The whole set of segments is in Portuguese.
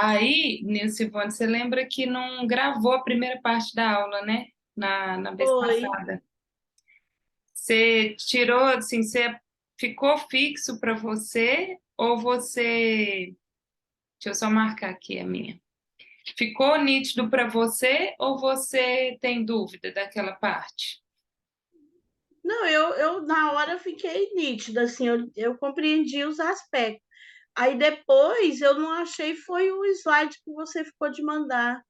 Aí, Nilcivone, você lembra que não gravou a primeira parte da aula, né? Na vez Foi. passada. Você tirou, assim, você ficou fixo para você ou você. Deixa eu só marcar aqui a minha. Ficou nítido para você ou você tem dúvida daquela parte? Não, eu na hora fiquei nítida, assim, eu compreendi os aspectos. Aí depois eu não achei, foi o slide que você ficou de mandar.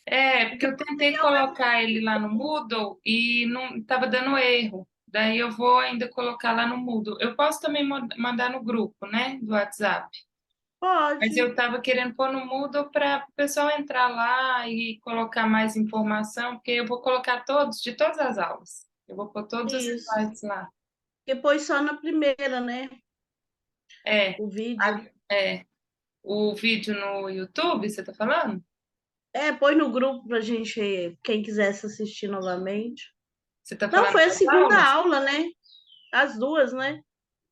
É, porque Porque o eu tentei material é. colocar ele lá no Moodle e não estava dando erro. Daí eu vou ainda colocar lá no Moodle. Eu posso também mandar no grupo, né, do WhatsApp. Mas eu Pode, estava querendo pôr no Moodle para o pessoal entrar lá e colocar mais informação, porque eu vou colocar todos, de todas as aulas. Eu vou pôr todos os isso. slides lá. Depois só na primeira, né? É, O vídeo. é. O vídeo no YouTube, você está falando? É, põe no grupo pra gente, quem quisesse assistir novamente. Você está Não, falando foi a das segunda aulas? aula, né? As duas, né?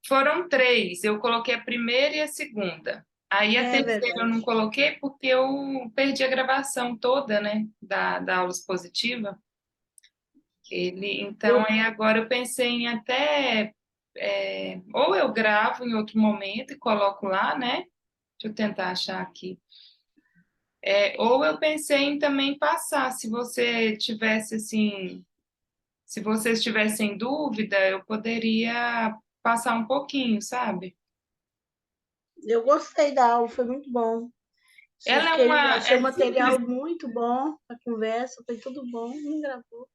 Foram três. Eu coloquei a primeira e a segunda. Aí a É terceira eu verdade. não coloquei porque eu perdi a gravação toda, né, da aula expositiva. Então, Eu, aí agora eu pensei em até, ou eu gravo em outro momento e coloco lá, né? Deixa eu tentar achar aqui. Ou eu pensei em também passar, se você tivesse assim, se vocês tivessem dúvida, eu poderia passar um pouquinho, sabe? eu gostei da aula, foi muito bom. Ela é Achei o simples. material muito bom, a conversa, foi tudo bom, não gravou,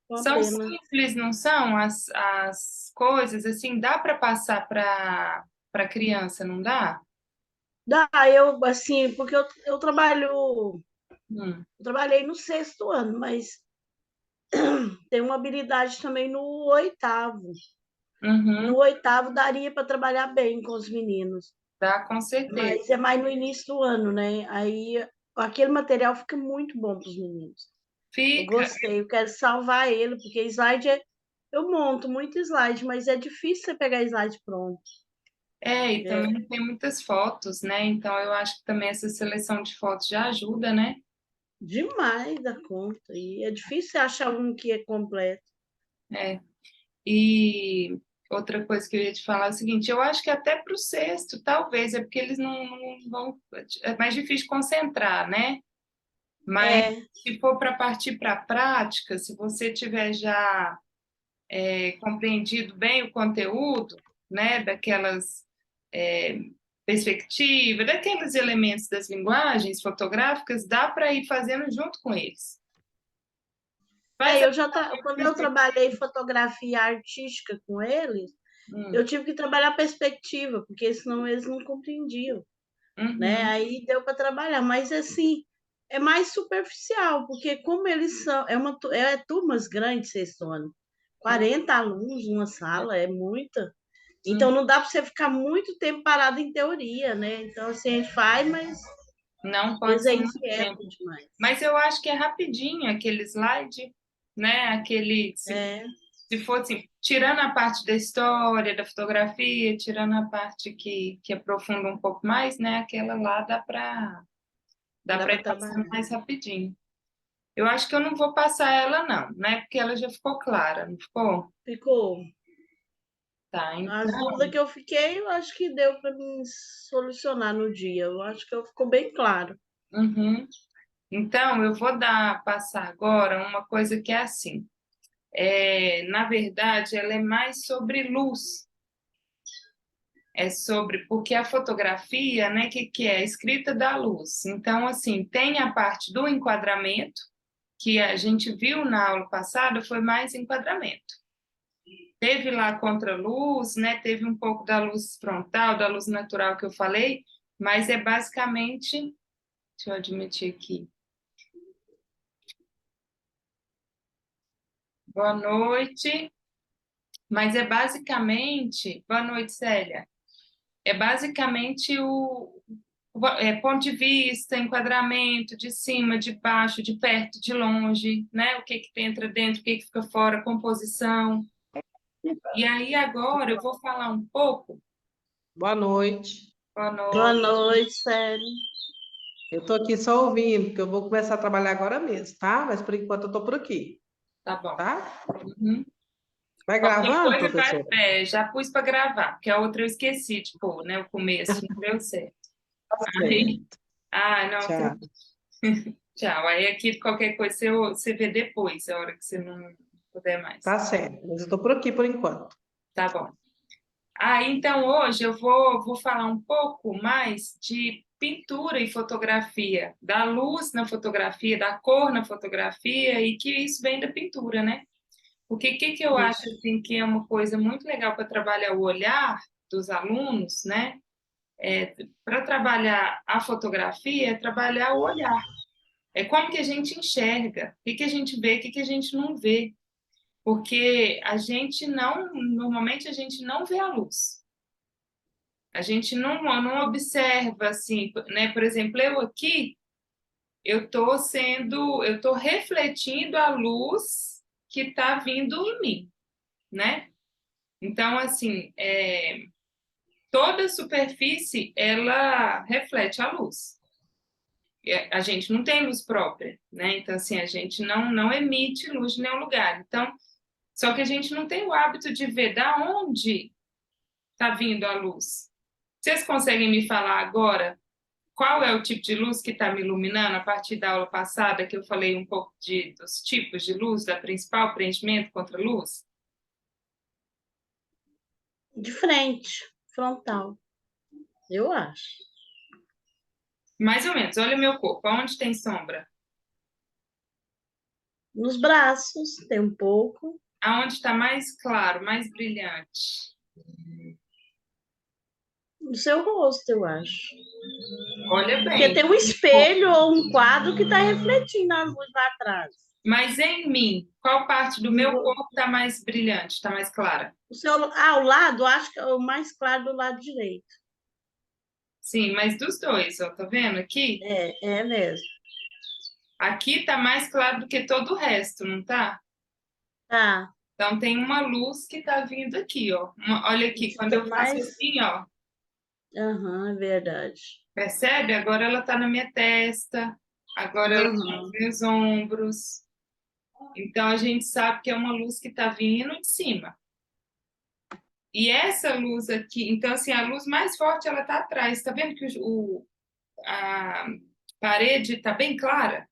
uma São pena. simples, não são? As coisas, assim, dá para passar para criança, não dá? Dá, eu, assim, porque Hum. eu trabalhei no sexto ano, mas tenho uma habilidade também no oitavo. Uhum. No oitavo daria para trabalhar bem com os meninos, Dá com mas certeza. é mais no início do ano, né? Aí aquele material fica muito bom para os meninos. Eu Fica. gostei, eu quero salvar ele, porque eu monto muito slide, mas é difícil você pegar slide pronto. E também tem muitas fotos, né? Então eu acho que também essa seleção de fotos já ajuda, né? Demais da conta. E é difícil você achar um que é completo. É. E outra coisa que eu ia te falar é o seguinte, eu acho que até para o sexto, talvez, é porque eles não vão. É mais difícil concentrar, né? Mas É, se for para partir para a prática, se você tiver já compreendido bem o conteúdo, né, daquelas é, perspectivas, daqueles elementos das linguagens fotográficas, dá para ir fazendo junto com eles. Faz a... quando eu trabalhei fotografia artística com eles, Hum, eu tive que trabalhar perspectiva, porque senão eles não compreendiam, né? uhum, Aí deu para trabalhar, mas assim, é mais superficial, porque como eles são, turmas grandes, sexto ano, hum, 40 alunos numa sala, é muita. Então hum. não dá para você ficar muito tempo parado em teoria, né? Então assim, a gente faz, mas Não eles pode é ser muito tempo. inquieto demais. Mas eu acho que é rapidinho aquele slide, né? Aquele, É, se fosse, tirando a parte da história, da fotografia, tirando a parte que aprofunda um pouco mais, né? Aquela lá dá dá para para ir passando trabalhar. mais rapidinho. Eu acho que eu não vou passar ela, não, né? Porque ela já ficou clara, não ficou? Ficou. Tá, As então. dúvidas que eu fiquei, eu acho que deu para me solucionar no dia. Eu acho que ficou bem claro. Uhum. Então, eu vou passar agora uma coisa que é assim. Na verdade, ela é mais sobre luz. É sobre, porque a fotografia, né, que é? A escrita da luz. Então, assim, tem a parte do enquadramento, que a gente viu na aula passada, foi mais enquadramento. Teve lá a contraluz, né? Teve um pouco da luz frontal, da luz natural que eu falei, mas é basicamente, deixa eu admitir aqui. Boa noite. Mas é basicamente, boa noite, Célia. É basicamente ponto de vista, enquadramento, de cima, de baixo, de perto, de longe, né? O que que entra dentro, o que que fica fora, composição. E aí agora eu vou falar um pouco. Boa noite. Boa Boa noite. noite, sério. Eu estou aqui só ouvindo, porque eu vou começar a trabalhar agora mesmo, tá? Mas por enquanto eu estou por aqui, Tá bom. tá? Uhum. Vai Qualquer gravando, coisa faz, professora? já pus para gravar, porque a outra eu esqueci de pôr, né? O começo não deu certo. Tá Aí, certo. não, Tchau. tchau. Aí aqui qualquer coisa você vê depois, a hora que você não puder mais. Tá certo. Mas eu estou por aqui por enquanto. Tá bom. Então hoje eu vou falar um pouco mais de pintura e fotografia, da luz na fotografia, da cor na fotografia e que isso vem da pintura, né? Porque o que que eu acho Isso. assim que é uma coisa muito legal para trabalhar o olhar dos alunos, né? Para trabalhar a fotografia é trabalhar o olhar. É como que a gente enxerga, o que que a gente vê, o que que a gente não vê. Porque a gente não, normalmente a gente não vê a luz. A gente não observa assim, né? Por exemplo, eu aqui, eu estou refletindo a luz que está vindo em mim, né? Então, assim, toda superfície ela reflete a luz. A gente não tem luz própria, né? Então, assim, a gente não emite luz de nenhum lugar. Então, só que a gente não tem o hábito de ver da onde está vindo a luz. Vocês conseguem me falar agora qual é o tipo de luz que está me iluminando a partir da aula passada, que eu falei um pouco dos tipos de luz, da principal preenchimento contra luz? De frente, frontal, eu acho. Mais ou menos, olha o meu corpo, aonde tem sombra? Nos braços, tem um pouco. Aonde está mais claro, mais brilhante? No seu rosto, eu acho. Olha Porque bem, tem um espelho ou um quadro que está refletindo a luz lá atrás. mas em mim, qual parte do meu corpo está mais brilhante, está mais clara? O seu, ao lado, acho que é o mais claro do lado direito. Sim, mas dos dois, ó, tá vendo aqui? É mesmo. Aqui tá mais claro do que todo o resto, não tá? Tá. Então tem uma luz que tá vindo aqui, ó. Olha aqui, Esse quando tá eu faço mais. assim, ó, Aham, é verdade. percebe? Agora ela tá na minha testa, agora ela tá nos Aham. meus ombros. Então a gente sabe que é uma luz que tá vindo de cima. E essa luz aqui, então assim, a luz mais forte ela tá atrás. Tá vendo que a parede tá bem clara,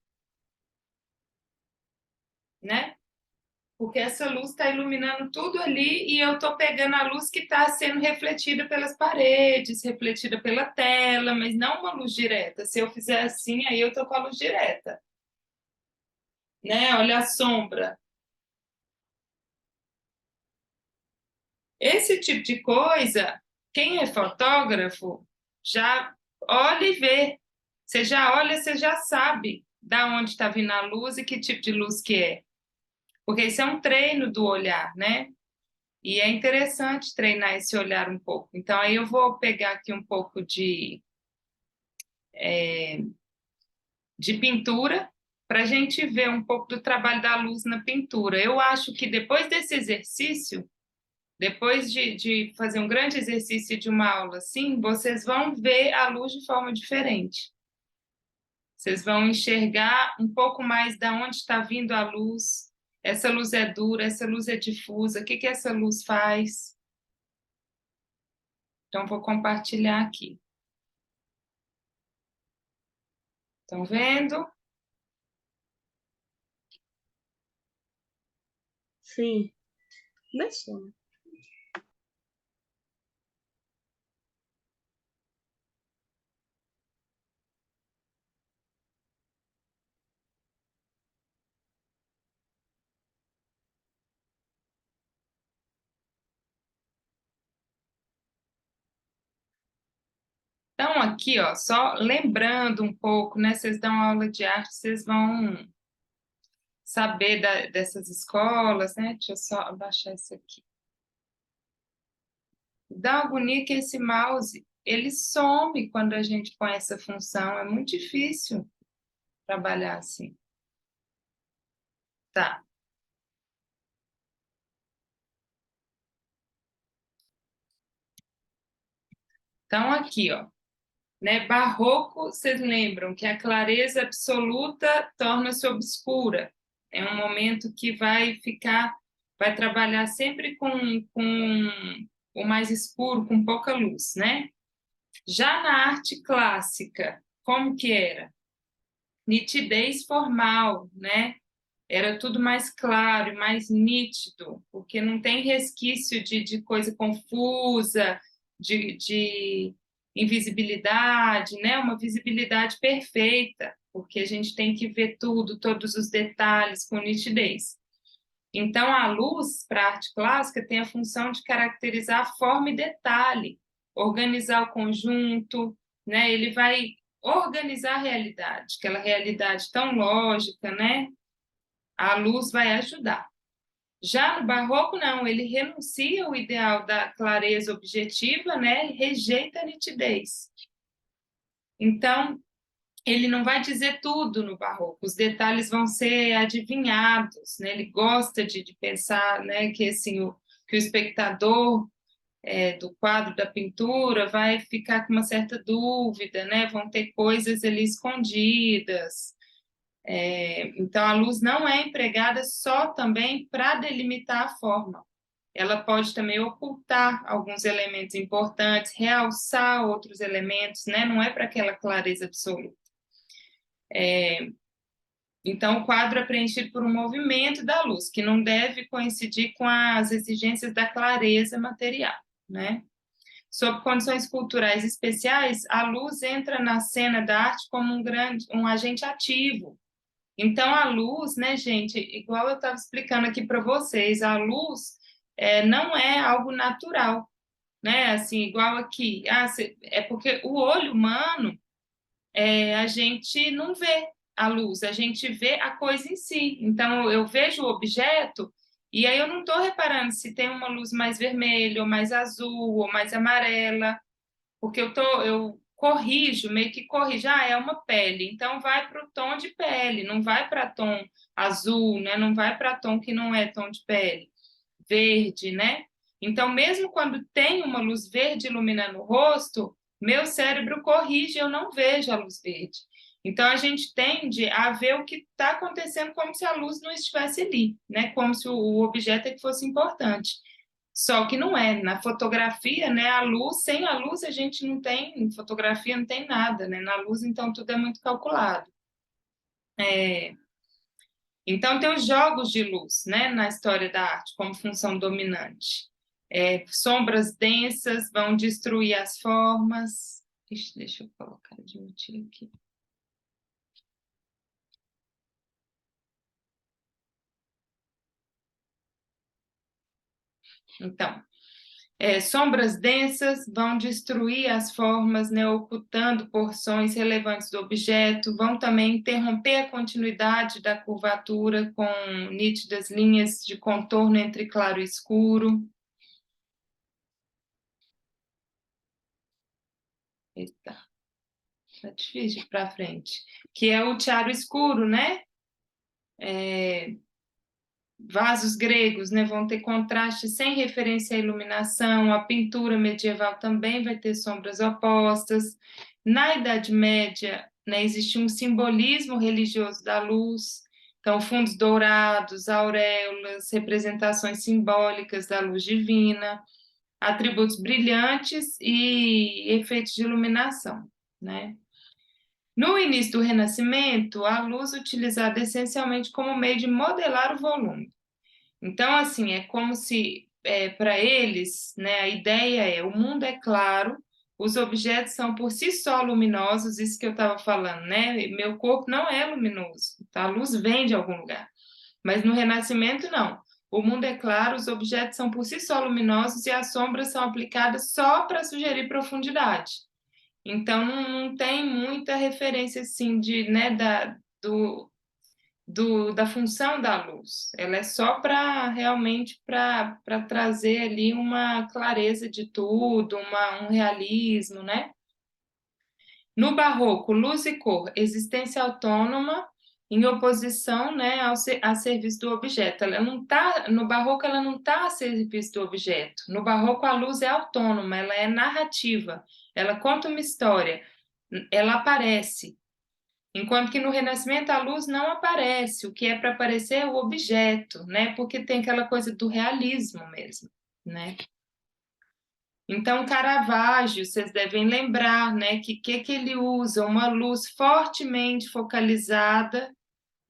né? Porque essa luz está iluminando tudo ali e eu estou pegando a luz que está sendo refletida pelas paredes, refletida pela tela, mas não uma luz direta. Se eu fizer assim, aí eu estou com a luz direta, né? Olha a sombra. Esse tipo de coisa, quem é fotógrafo já olha e vê. Você já olha, você já sabe da onde está vindo a luz e que tipo de luz que é. Porque isso é um treino do olhar, né? E é interessante treinar esse olhar um pouco. Então, aí eu vou pegar aqui um pouco de pintura para a gente ver um pouco do trabalho da luz na pintura. Eu acho que depois desse exercício, depois de fazer um grande exercício de uma aula assim, vocês vão ver a luz de forma diferente. Vocês vão enxergar um pouco mais da onde está vindo a luz. Essa luz é dura, essa luz é difusa, o que que essa luz faz? Então, vou compartilhar aqui. Estão vendo? Sim. Começou. Então, aqui, ó, só lembrando um pouco, né? Vocês dão aula de arte, vocês vão saber dessas escolas, né? Deixa eu só abaixar isso aqui. Dá uma agonia que esse mouse, ele some quando a gente põe essa função. É muito difícil trabalhar assim. Tá. Então, aqui, ó. né? Barroco, vocês lembram que a clareza absoluta torna-se obscura. É um momento que vai trabalhar sempre com o mais escuro, com pouca luz, né? Já na arte clássica, como que era? Nitidez formal, né? Era tudo mais claro e mais nítido, porque não tem resquício de coisa confusa, de invisibilidade, né? Uma visibilidade perfeita, porque a gente tem que ver tudo, todos os detalhes com nitidez. Então, a luz, para a arte clássica, tem a função de caracterizar forma e detalhe, organizar o conjunto, né? Ele vai organizar a realidade, aquela realidade tão lógica, né? A luz vai ajudar. Já no barroco, não, ele renuncia ao ideal da clareza objetiva, né? E rejeita a nitidez. Então, ele não vai dizer tudo no barroco, os detalhes vão ser adivinhados, né? Ele gosta de pensar, né, que, assim, que o espectador do quadro, da pintura, vai ficar com uma certa dúvida, né? Vão ter coisas ali escondidas. Então, a luz não é empregada só também para delimitar a forma. Ela pode também ocultar alguns elementos importantes, realçar outros elementos, né? Não é para aquela clareza absoluta. Então, o quadro é preenchido por um movimento da luz, que não deve coincidir com as exigências da clareza material, né? Sob condições culturais especiais, a luz entra na cena da arte como um agente ativo. Então, a luz, né, gente, igual eu estava explicando aqui para vocês, a luz não é algo natural, né? Assim, igual aqui. É porque o olho humano, a gente não vê a luz, a gente vê a coisa em si. Então, eu vejo o objeto e aí eu não estou reparando se tem uma luz mais vermelha, ou mais azul, ou mais amarela, porque eu corrijo, meio que corrijo, é uma pele, então vai para o tom de pele, não vai para tom azul, né? Não vai para tom que não é tom de pele, verde, né? Então, mesmo quando tem uma luz verde iluminando o rosto, meu cérebro corrige, eu não vejo a luz verde. Então, a gente tende a ver o que está acontecendo como se a luz não estivesse ali, né? Como se o objeto é que fosse importante. Só que não é. Na fotografia, né, a luz, sem a luz a gente não tem, fotografia não tem nada, né? Na luz, então, tudo é muito calculado. Então, tem os jogos de luz, né, na história da arte, como função dominante. Sombras densas vão destruir as formas. Deixa eu colocar, admitir aqui. Então, sombras densas vão destruir as formas, né, ocultando porções relevantes do objeto, vão também interromper a continuidade da curvatura com nítidas linhas de contorno entre claro e escuro. Eita, tá difícil para frente. Que é o tiaro escuro, né? Vasos gregos, né, vão ter contraste sem referência à iluminação, a pintura medieval também vai ter sombras opostas. Na Idade Média, né, existe um simbolismo religioso da luz, então fundos dourados, auréolas, representações simbólicas da luz divina, atributos brilhantes e efeitos de iluminação, né? No início do Renascimento, a luz utilizada essencialmente como meio de modelar o volume. Então, assim, é como se, para eles, né, a ideia é, o mundo é claro, os objetos são por si só luminosos, isso que eu estava falando, né? Meu corpo não é luminoso, tá? A luz vem de algum lugar. Mas no Renascimento, não. O mundo é claro, os objetos são por si só luminosos e as sombras são aplicadas só para sugerir profundidade. Então, não tem muita referência, assim, né, da função da luz. Ela é só para realmente para trazer ali uma clareza de tudo, um realismo, né? No barroco, luz e cor, existência autônoma em oposição, né, a serviço do objeto. Ela não tá, no barroco ela não está a serviço do objeto. No barroco a luz é autônoma, ela é narrativa, ela conta uma história. ela aparece. Enquanto que no Renascimento a luz não aparece, o que é para aparecer é o objeto, né? Porque tem aquela coisa do realismo mesmo, né? Então, Caravaggio, vocês devem lembrar, né, que ele usa uma luz fortemente focalizada,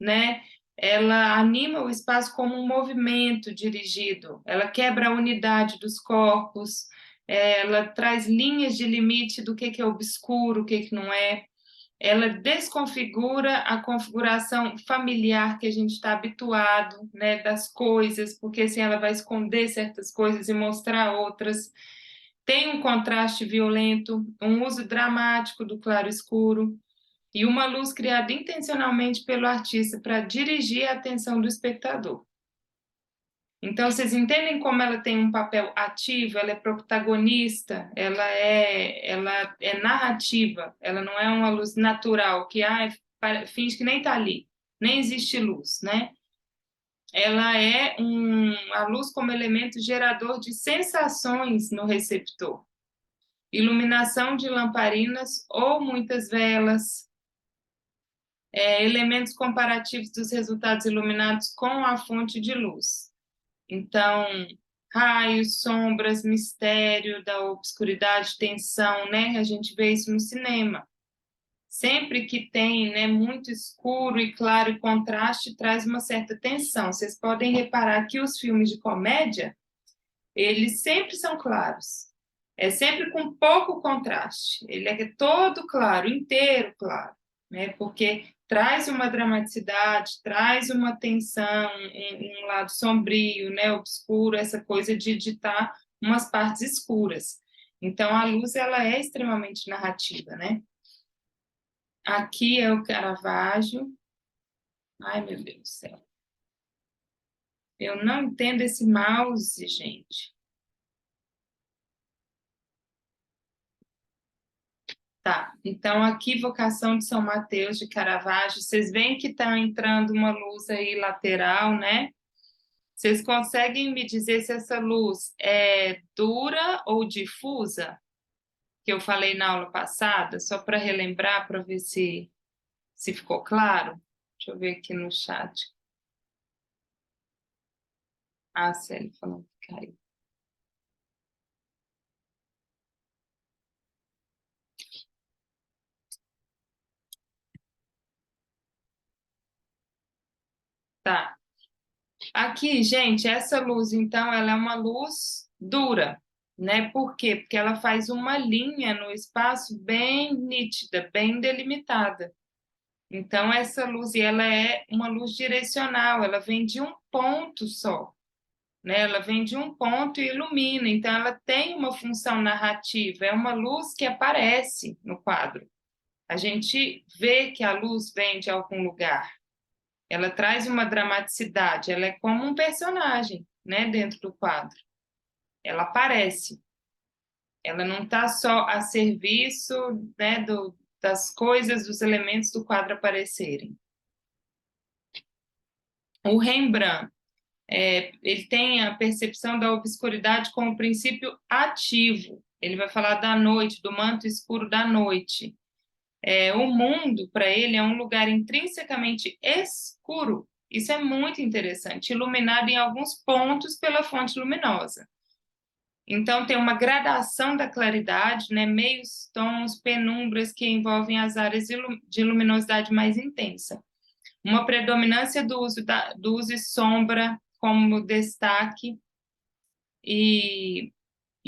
né? Ela anima o espaço como um movimento dirigido, ela quebra a unidade dos corpos, ela traz linhas de limite do que é obscuro, o que não é. Ela desconfigura a configuração familiar que a gente está habituado, né, das coisas, porque assim ela vai esconder certas coisas e mostrar outras. Tem um contraste violento, um uso dramático do claro-escuro e uma luz criada intencionalmente pelo artista para dirigir a atenção do espectador. Então, vocês entendem como ela tem um papel ativo, ela é protagonista, ela é narrativa, ela não é uma luz natural, que finge que nem está ali, nem existe luz, né? Ela é a luz como elemento gerador de sensações no receptor. Iluminação de lamparinas ou muitas velas, elementos comparativos dos resultados iluminados com a fonte de luz. Então, raios, sombras, mistério da obscuridade, tensão, né? A gente vê isso no cinema. Sempre que tem, né, muito escuro e claro e contraste, traz uma certa tensão. Vocês podem reparar que os filmes de comédia, eles sempre são claros. É sempre com pouco contraste. Ele é todo claro, inteiro claro, né? Porque traz uma dramaticidade, traz uma tensão, um lado sombrio, né, obscuro, essa coisa de editar umas partes escuras. Então, a luz, ela é extremamente narrativa, né? Aqui é o Caravaggio. Ai, meu Deus do céu. Eu não entendo esse mouse, gente. Tá, então aqui Vocação de São Mateus de Caravaggio, vocês veem que está entrando uma luz aí lateral, né? Vocês conseguem me dizer se essa luz é dura ou difusa? Que eu falei na aula passada, só para relembrar, para ver se ficou claro. Deixa eu ver aqui no chat. Ah, Célio falou que caiu. Tá. Aqui, gente, essa luz, então, ela é uma luz dura, né? Por quê? Porque ela faz uma linha no espaço bem nítida, bem delimitada. Então, essa luz, e ela é uma luz direcional, ela vem de um ponto só, né? Ela vem de um ponto e ilumina. Então, ela tem uma função narrativa, é uma luz que aparece no quadro. A gente vê que a luz vem de algum lugar. Ela traz uma dramaticidade, ela é como um personagem, né, dentro do quadro. Ela aparece. Ela não está só a serviço, né, das coisas, dos elementos do quadro aparecerem. O Rembrandt, ele tem a percepção da obscuridade como princípio ativo. Ele vai falar da noite, do manto escuro da noite. O mundo, para ele, é um lugar intrinsecamente escuro. Isso é muito interessante, iluminado em alguns pontos pela fonte luminosa. Então, tem uma gradação da claridade, né? Meios tons, penumbras que envolvem as áreas de luminosidade mais intensa. Uma predominância do uso e sombra como destaque e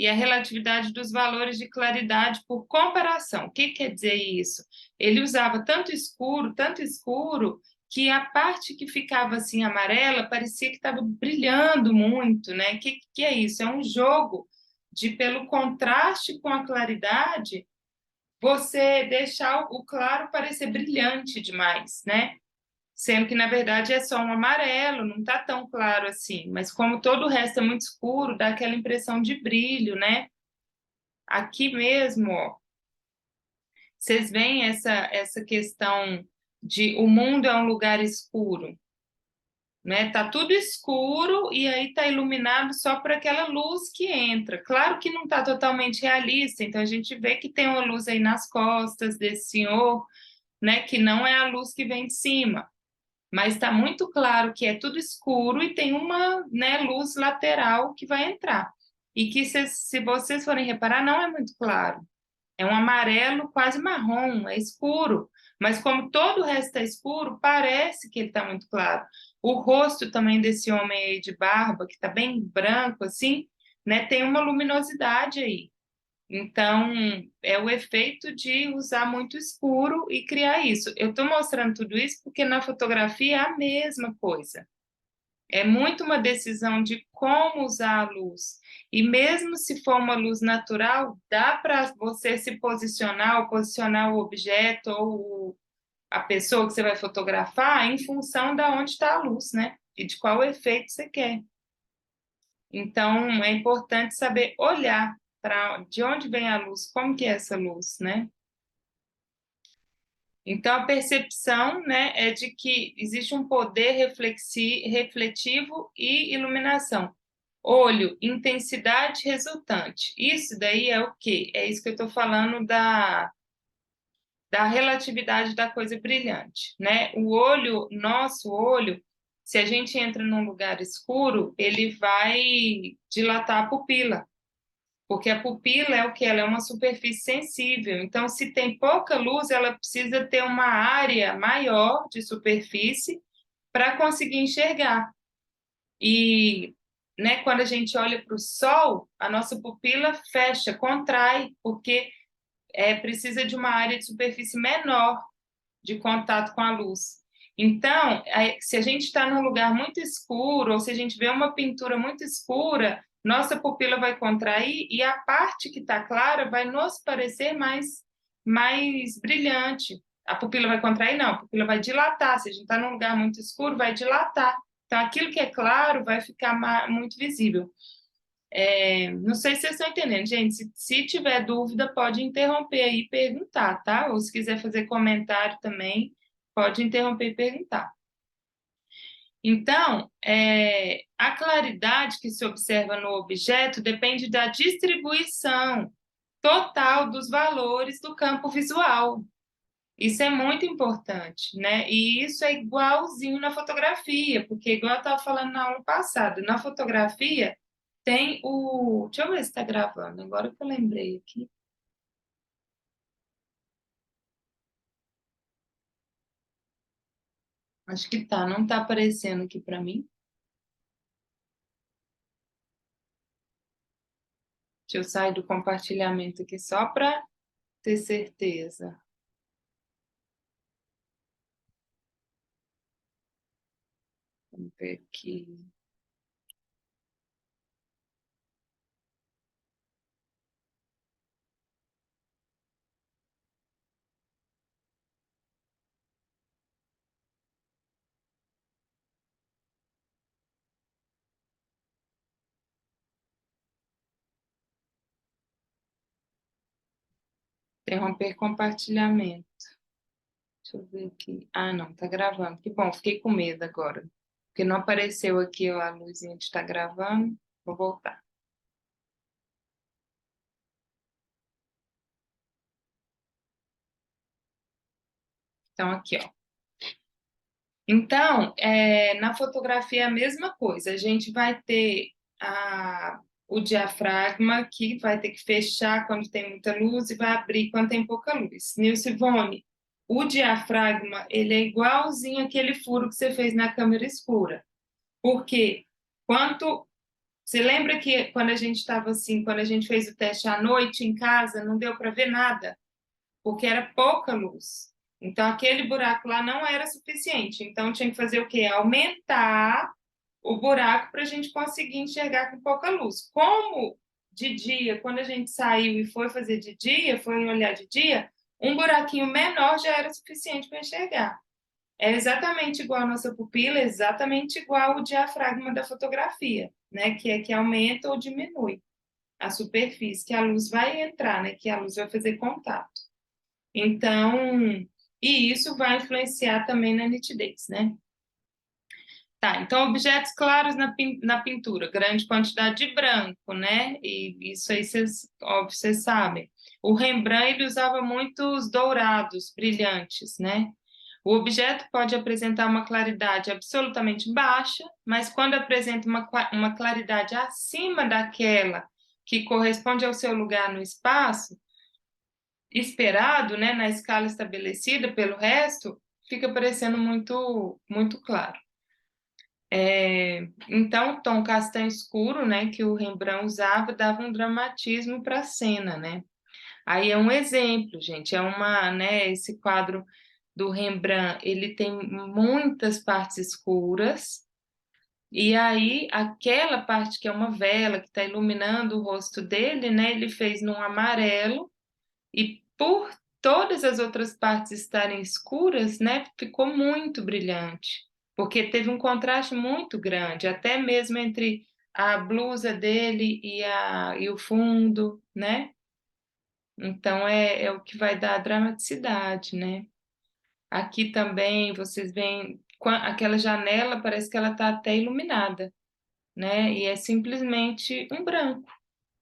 a relatividade dos valores de claridade por comparação. O que quer dizer isso? Ele usava tanto escuro, que a parte que ficava assim amarela parecia que estava brilhando muito, né? Que é isso? É um jogo de, pelo contraste com a claridade, você deixar o claro parecer brilhante demais, né? Sendo que, na verdade, é só um amarelo, não está tão claro assim. Mas como todo o resto é muito escuro, dá aquela impressão de brilho, né? Aqui mesmo, ó, vocês veem essa questão de o mundo é um lugar escuro, né? Tá tudo escuro e aí tá iluminado só por aquela luz que entra. Claro que não tá totalmente realista, então a gente vê que tem uma luz aí nas costas desse senhor, né? Que não é a luz que vem de cima, mas está muito claro que é tudo escuro e tem uma, né, luz lateral que vai entrar. E que se vocês forem reparar, não é muito claro. É um amarelo quase marrom, é escuro. Mas como todo o resto é escuro, parece que ele está muito claro. O rosto também desse homem aí de barba, que está bem branco assim, né, tem uma luminosidade aí. Então, é o efeito de usar muito escuro e criar isso. Eu estou mostrando tudo isso porque na fotografia é a mesma coisa. É muito uma decisão de como usar a luz. E mesmo se for uma luz natural, dá para você se posicionar, ou posicionar o objeto ou a pessoa que você vai fotografar em função de onde está a luz, né? E de qual efeito você quer. Então, é importante saber olhar para de onde vem a luz, como que é essa luz, né? Então, a percepção, né, é de que existe um poder refletivo e iluminação. Olho, intensidade resultante. Isso daí é o quê? É isso que eu estou falando da relatividade da coisa brilhante, né? O olho, nosso olho, se a gente entra num lugar escuro, ele vai dilatar a pupila, porque a pupila é o que? Ela é uma superfície sensível. Então, se tem pouca luz, ela precisa ter uma área maior de superfície para conseguir enxergar. E, né, quando a gente olha para o sol, a nossa pupila fecha, contrai, porque precisa de uma área de superfície menor de contato com a luz. Então, se a gente está num lugar muito escuro, ou se a gente vê uma pintura muito escura, nossa pupila vai contrair e a parte que está clara vai nos parecer mais brilhante. A pupila vai contrair? Não, a pupila vai dilatar. Se a gente está num lugar muito escuro, vai dilatar. Então, aquilo que é claro vai ficar muito visível. Não sei se vocês estão entendendo, gente. Se tiver dúvida, pode interromper aí e perguntar, tá? Ou se quiser fazer comentário também, pode interromper e perguntar. Então, a claridade que se observa no objeto depende da distribuição total dos valores do campo visual. Isso é muito importante, né? E isso é igualzinho na fotografia, porque, igual eu estava falando na aula passada, na fotografia tem o. Deixa eu ver se está gravando, agora que eu lembrei aqui. Acho que tá, não está aparecendo aqui para mim. Deixa eu sair do compartilhamento aqui só para ter certeza. Vamos ver aqui. Interromper compartilhamento. Deixa eu ver aqui. Ah, não, tá gravando. Que bom, fiquei com medo agora. Porque não apareceu aqui a luzinha de estar gravando. Vou voltar. Então, aqui, ó. Então, na fotografia é a mesma coisa. A gente vai ter o diafragma, que vai ter que fechar quando tem muita luz e vai abrir quando tem pouca luz. Nilcivone, o diafragma, ele é igualzinho aquele furo que você fez na câmera escura. Porque quanto... Você lembra que quando a gente estava assim, quando a gente fez o teste à noite em casa, não deu para ver nada? Porque era pouca luz. Então, aquele buraco lá não era suficiente. Então, tinha que fazer o quê? Aumentar o buraco para a gente conseguir enxergar com pouca luz. Como de dia, quando a gente saiu e foi fazer de dia, foi olhar de dia, um buraquinho menor já era suficiente para enxergar. É exatamente igual a nossa pupila, exatamente igual o diafragma da fotografia, né? Que é que aumenta ou diminui a superfície, que a luz vai entrar, né? Que a luz vai fazer contato. Então, e isso vai influenciar também na nitidez, né? Tá, então objetos claros na pintura, grande quantidade de branco, né? E isso aí vocês, óbvio, vocês sabem. O Rembrandt, ele usava muitos dourados, brilhantes, né? O objeto pode apresentar uma claridade absolutamente baixa, mas quando apresenta uma claridade acima daquela que corresponde ao seu lugar no espaço, esperado, né, na escala estabelecida pelo resto, fica parecendo muito, muito claro. Então, o tom castanho escuro, né, que o Rembrandt usava, dava um dramatismo para a cena, né? Aí é um exemplo, gente, né, esse quadro do Rembrandt, ele tem muitas partes escuras, e aí aquela parte que é uma vela que está iluminando o rosto dele, né, ele fez num amarelo, e por todas as outras partes estarem escuras, né, ficou muito brilhante, porque teve um contraste muito grande, até mesmo entre a blusa dele e o fundo, né? Então é o que vai dar a dramaticidade, né? Aqui também vocês veem aquela janela, parece que ela está até iluminada, né? E é simplesmente um branco.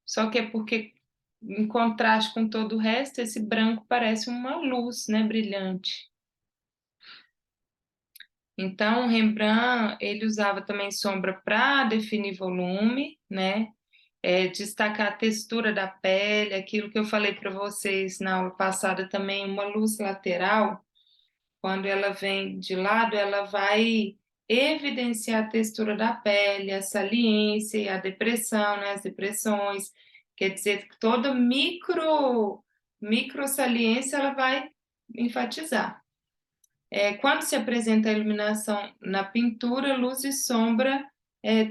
Só que é porque, em contraste com todo o resto, esse branco parece uma luz, né, brilhante. Então, o Rembrandt, ele usava também sombra para definir volume, né? Destacar a textura da pele, aquilo que eu falei para vocês na aula passada também, uma luz lateral, quando ela vem de lado, ela vai evidenciar a textura da pele, a saliência e a depressão, né, as depressões. Quer dizer, que toda micro saliência ela vai enfatizar. Quando se apresenta a iluminação na pintura, luz e sombra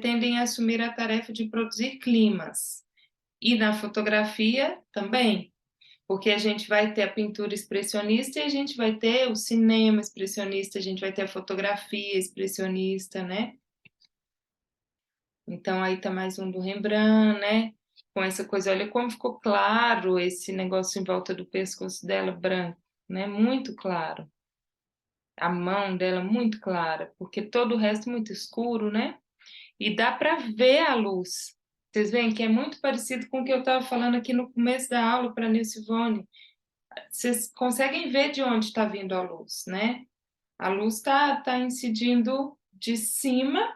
tendem a assumir a tarefa de produzir climas. E na fotografia também, porque a gente vai ter a pintura expressionista e a gente vai ter o cinema expressionista, a gente vai ter a fotografia expressionista, né? Então aí tá mais um do Rembrandt, né? Com essa coisa, olha como ficou claro esse negócio em volta do pescoço dela branco, né? Muito claro. A mão dela muito clara, porque todo o resto muito escuro, né? E dá para ver a luz. Vocês veem que é muito parecido com o que eu estava falando aqui no começo da aula para a Nilcivone. Vocês conseguem ver de onde está vindo a luz, né? A luz tá incidindo de cima,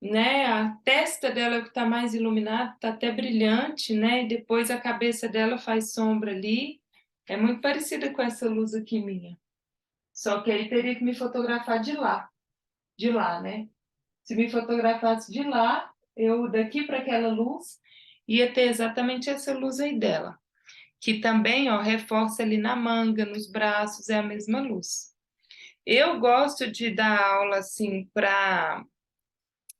né? A testa dela é o que está mais iluminada, está até brilhante, né? E depois a cabeça dela faz sombra ali. É muito parecida com essa luz aqui minha. Só que aí teria que me fotografar de lá, né? Se me fotografasse de lá, eu daqui para aquela luz ia ter exatamente essa luz aí dela, que também, ó, reforça ali na manga, nos braços, é a mesma luz. Eu gosto de dar aula assim para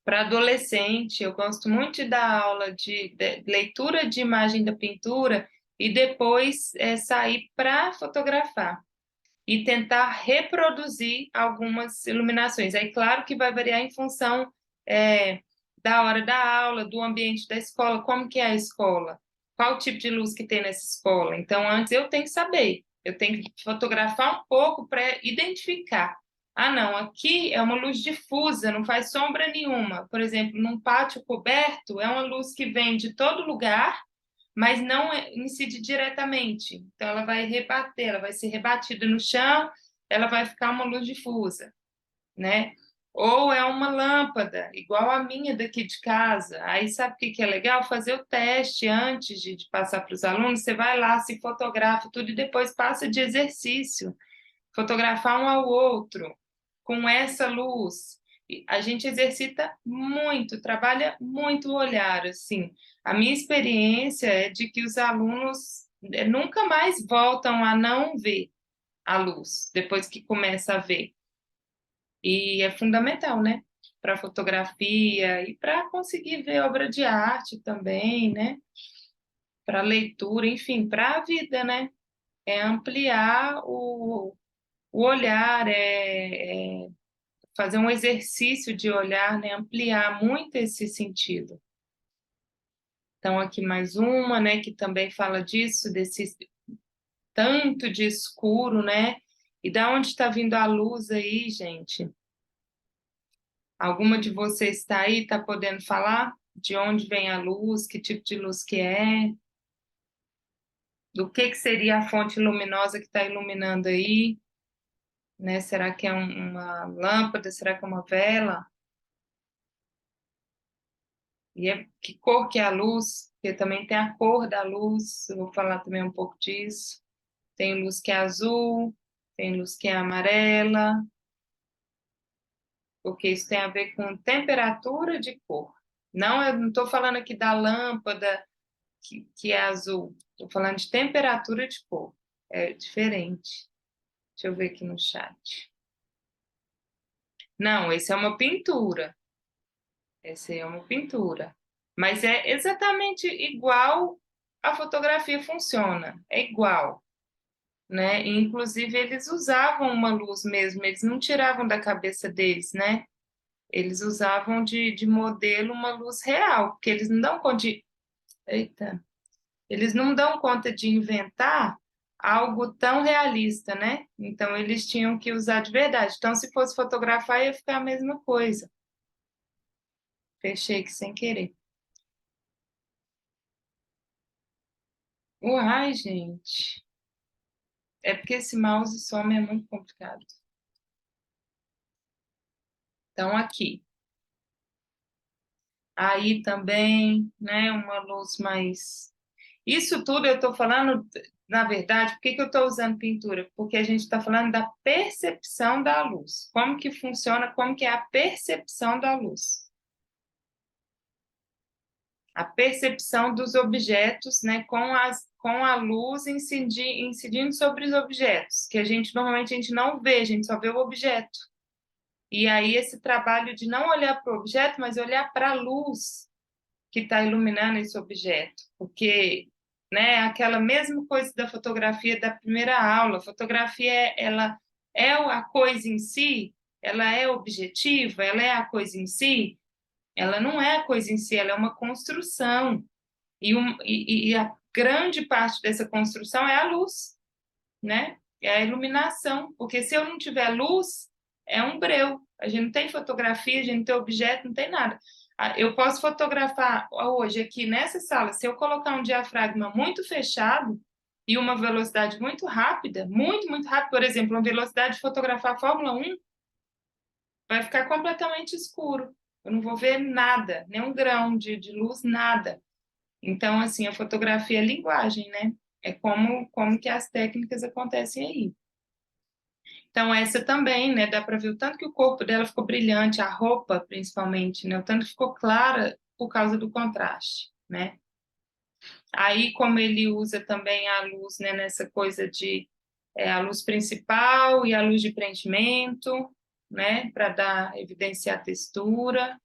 adolescente, eu gosto muito de dar aula de leitura de imagem da pintura e depois sair para fotografar e tentar reproduzir algumas iluminações. Aí, claro que vai variar em função da hora da aula, do ambiente da escola, como que é a escola, qual tipo de luz que tem nessa escola. Então, antes eu tenho que saber, eu tenho que fotografar um pouco para identificar. Ah, não, aqui é uma luz difusa, não faz sombra nenhuma. Por exemplo, num pátio coberto, é uma luz que vem de todo lugar, mas não incide diretamente. Então, ela vai rebater, ela vai ser rebatida no chão, ela vai ficar uma luz difusa, né? Ou é uma lâmpada, igual a minha daqui de casa. Aí, sabe o que é legal? Fazer o teste antes de passar para os alunos. Você vai lá, se fotografa tudo e depois passa de exercício. Fotografar um ao outro com essa luz. A gente exercita muito, trabalha muito o olhar, assim. A minha experiência é de que os alunos nunca mais voltam a não ver a luz, depois que começa a ver. E é fundamental, né? Para fotografia e para conseguir ver obra de arte também, né? Para leitura, enfim, para a vida, né? É ampliar o olhar, fazer um exercício de olhar, né? Ampliar muito esse sentido. Então, aqui mais uma, né? Que também fala disso, desse tanto de escuro, né? E da onde está vindo a luz aí, gente? Alguma de vocês está aí, está podendo falar de onde vem a luz, que tipo de luz que é? Do que seria a fonte luminosa que está iluminando aí? Né? Será que é uma lâmpada? Será que é uma vela? E que cor que é a luz? Porque também tem a cor da luz, eu vou falar também um pouco disso. Tem luz que é azul, tem luz que é amarela, porque isso tem a ver com temperatura de cor. Não, eu não estou falando aqui da lâmpada que é azul, estou falando de temperatura de cor. É diferente. Deixa eu ver aqui no chat. Não, esse é uma pintura. Essa aí é uma pintura. Mas é exatamente igual a fotografia funciona. É igual, né? E, inclusive, eles usavam uma luz mesmo, eles não tiravam da cabeça deles, né? Eles usavam de modelo uma luz real, porque eles não dão conta de... Eita. Eles não dão conta de inventar algo tão realista, né? Então, eles tinham que usar de verdade. Então, se fosse fotografar, ia ficar a mesma coisa. Fechei aqui sem querer. Uai, gente. É porque esse mouse some é muito complicado. Então, aqui. Aí também, né, uma luz mais... Isso tudo eu estou falando, na verdade, por que eu estou usando pintura? Porque a gente está falando da percepção da luz. Como que funciona, como que é a percepção da luz. A percepção dos objetos, né, com a luz incidindo sobre os objetos, que normalmente a gente não vê, a gente só vê o objeto. E aí esse trabalho de não olhar para o objeto, mas olhar para a luz que está iluminando esse objeto, porque, né, aquela mesma coisa da fotografia da primeira aula, a fotografia ela é a coisa em si, ela é objetiva, ela é a coisa em si, ela não é a coisa em si, ela é uma construção. E a grande parte dessa construção é a luz, né? É a iluminação, porque se eu não tiver luz, é um breu. A gente não tem fotografia, a gente não tem objeto, não tem nada. Eu posso fotografar hoje aqui nessa sala, se eu colocar um diafragma muito fechado e uma velocidade muito rápida, muito, muito rápida, por exemplo, uma velocidade de fotografar a Fórmula 1, vai ficar completamente escuro. Eu não vou ver nada, nem um grão de luz, nada. Então, assim, a fotografia é linguagem, né? É como que as técnicas acontecem aí. Então, essa também, né? Dá para ver o tanto que o corpo dela ficou brilhante, a roupa, principalmente, né? O tanto que ficou clara por causa do contraste, né? Aí, como ele usa também a luz, né? Nessa coisa de a luz principal e a luz de preenchimento, né? Para evidenciar a textura.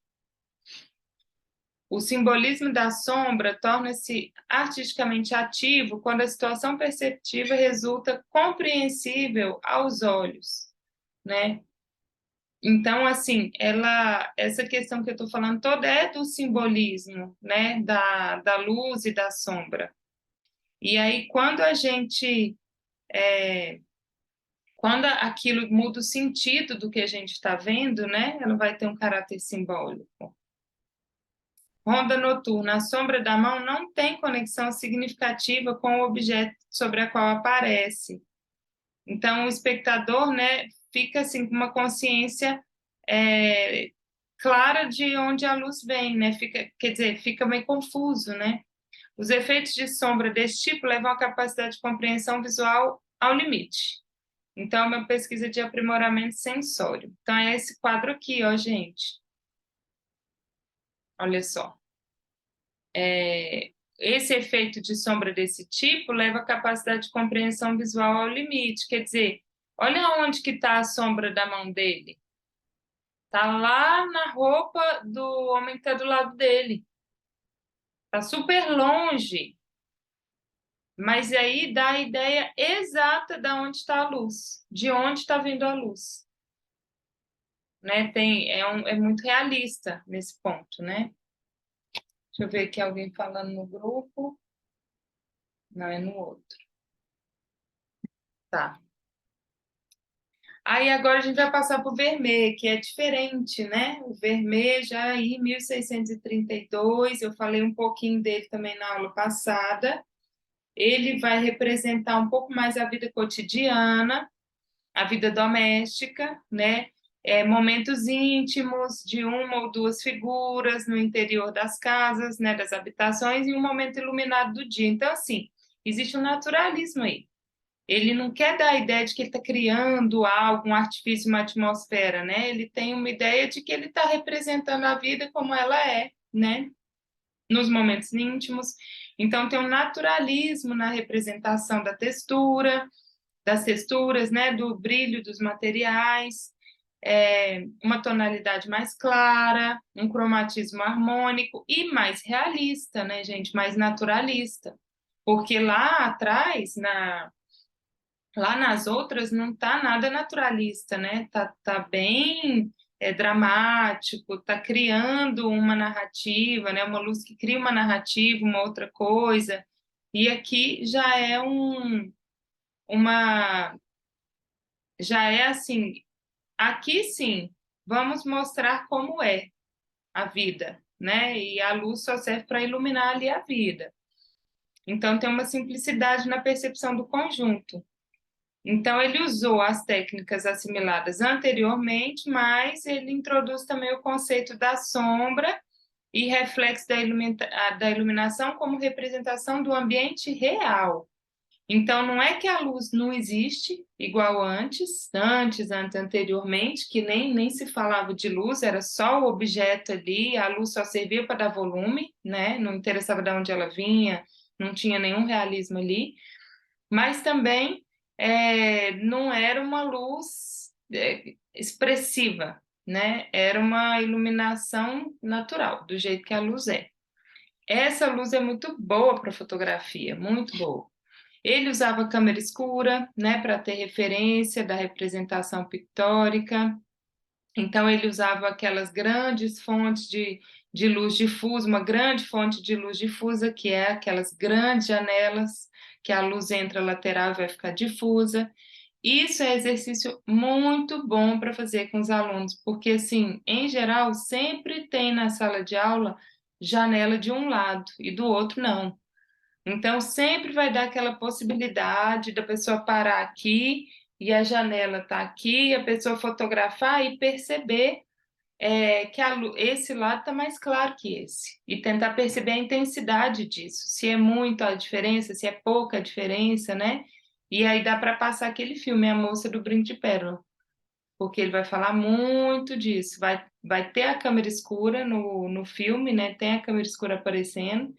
O simbolismo da sombra torna-se artisticamente ativo quando a situação perceptiva resulta compreensível aos olhos, né? Então, assim, essa questão que eu estou falando toda é do simbolismo, né? Da luz e da sombra. E aí, quando aquilo muda o sentido do que a gente está vendo, né? Ela vai ter um caráter simbólico. Ronda noturna. A sombra da mão não tem conexão significativa com o objeto sobre a qual aparece. Então, o espectador, né, fica assim com uma consciência clara de onde a luz vem, né? Quer dizer, fica meio confuso, né? Os efeitos de sombra desse tipo levam a capacidade de compreensão visual ao limite. Então, é uma pesquisa de aprimoramento sensório. Então, é esse quadro aqui, ó, gente. Olha só. Esse efeito de sombra desse tipo leva a capacidade de compreensão visual ao limite. Quer dizer, olha onde que está a sombra da mão dele. Está lá na roupa do homem que está do lado dele. Está super longe. Mas aí dá a ideia exata de onde está a luz, de onde está vindo a luz. Né? É muito realista nesse ponto, né? Deixa eu ver aqui alguém falando no grupo. Não, é no outro. Tá. Aí agora a gente vai passar para o Vermeer, que é diferente, né? O Vermeer já em 1632, eu falei um pouquinho dele também na aula passada. Ele vai representar um pouco mais a vida cotidiana, a vida doméstica, né? Momentos íntimos de uma ou duas figuras no interior das casas, né? Das habitações, e um momento iluminado do dia. Então, assim, existe um naturalismo aí. Ele não quer dar a ideia de que ele está criando algo, um artifício, uma atmosfera, né? Ele tem uma ideia de que ele está representando a vida como ela é, né? Nos momentos íntimos. Então, tem um naturalismo na representação da textura, das texturas, né? Do brilho dos materiais, uma tonalidade mais clara, um cromatismo harmônico e mais realista, né, gente? Mais naturalista. Porque lá atrás, lá nas outras não tá nada naturalista, né? Tá bem dramático, tá criando uma narrativa, né? Uma luz que cria uma narrativa, uma outra coisa. E aqui uma, já é assim, aqui sim, vamos mostrar como é a vida, né? E a luz só serve para iluminar ali a vida. Então tem uma simplicidade na percepção do conjunto. Então, ele usou as técnicas assimiladas anteriormente, mas ele introduz também o conceito da sombra e reflexo da iluminação como representação do ambiente real. Então, não é que a luz não existe igual anteriormente, que nem se falava de luz, era só o objeto ali, a luz só servia para dar volume, né? Não interessava de onde ela vinha, não tinha nenhum realismo ali, mas também não era uma luz expressiva, né? Era uma iluminação natural, do jeito que a luz é. Essa luz é muito boa para fotografia, muito boa. Ele usava câmera escura, né, para ter referência da representação pictórica. Então, ele usava aquelas grandes fontes de luz difusa, uma grande fonte de luz difusa, que é aquelas grandes janelas que a luz entra lateral e vai ficar difusa. Isso é exercício muito bom para fazer com os alunos, porque, assim, em geral, sempre tem na sala de aula janela de um lado e do outro não. Então, sempre vai dar aquela possibilidade da pessoa parar aqui e a janela está aqui, a pessoa fotografar e perceber que esse lado está mais claro que esse. E tentar perceber a intensidade disso, se é muito a diferença, se é pouca a diferença, né? E aí dá para passar aquele filme, A Moça do Brinco de Pérola, porque ele vai falar muito disso. Vai ter a câmera escura no filme, né? Tem a câmera escura aparecendo.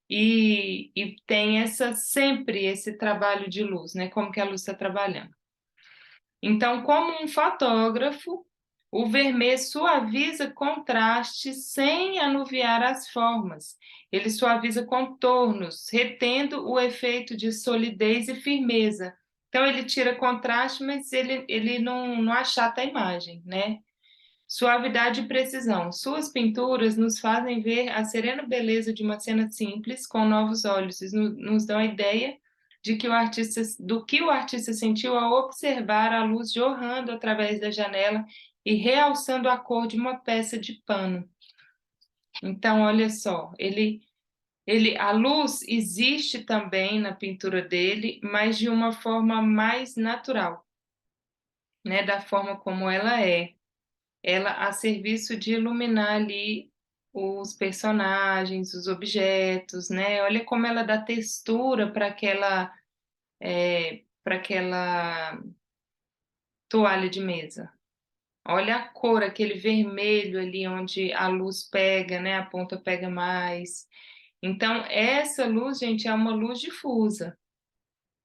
E tem sempre esse trabalho de luz, né? Como que a luz está trabalhando. Então, como um fotógrafo, o Vermeer suaviza contrastes sem anuviar as formas. Ele suaviza contornos, retendo o efeito de solidez e firmeza. Então, ele tira contraste, mas ele não achata a imagem, né? Suavidade e precisão. Suas pinturas nos fazem ver a serena beleza de uma cena simples com novos olhos e nos dão a ideia do que o artista sentiu ao observar a luz jorrando através da janela e realçando a cor de uma peça de pano. Então, olha só, a luz existe também na pintura dele, mas de uma forma mais natural, né, da forma como ela é. Ela a serviço de iluminar ali os personagens, os objetos, né? Olha como ela dá textura para aquela toalha de mesa. Olha a cor, aquele vermelho ali onde a luz pega, né? A ponta pega mais. Então, essa luz, gente, é uma luz difusa,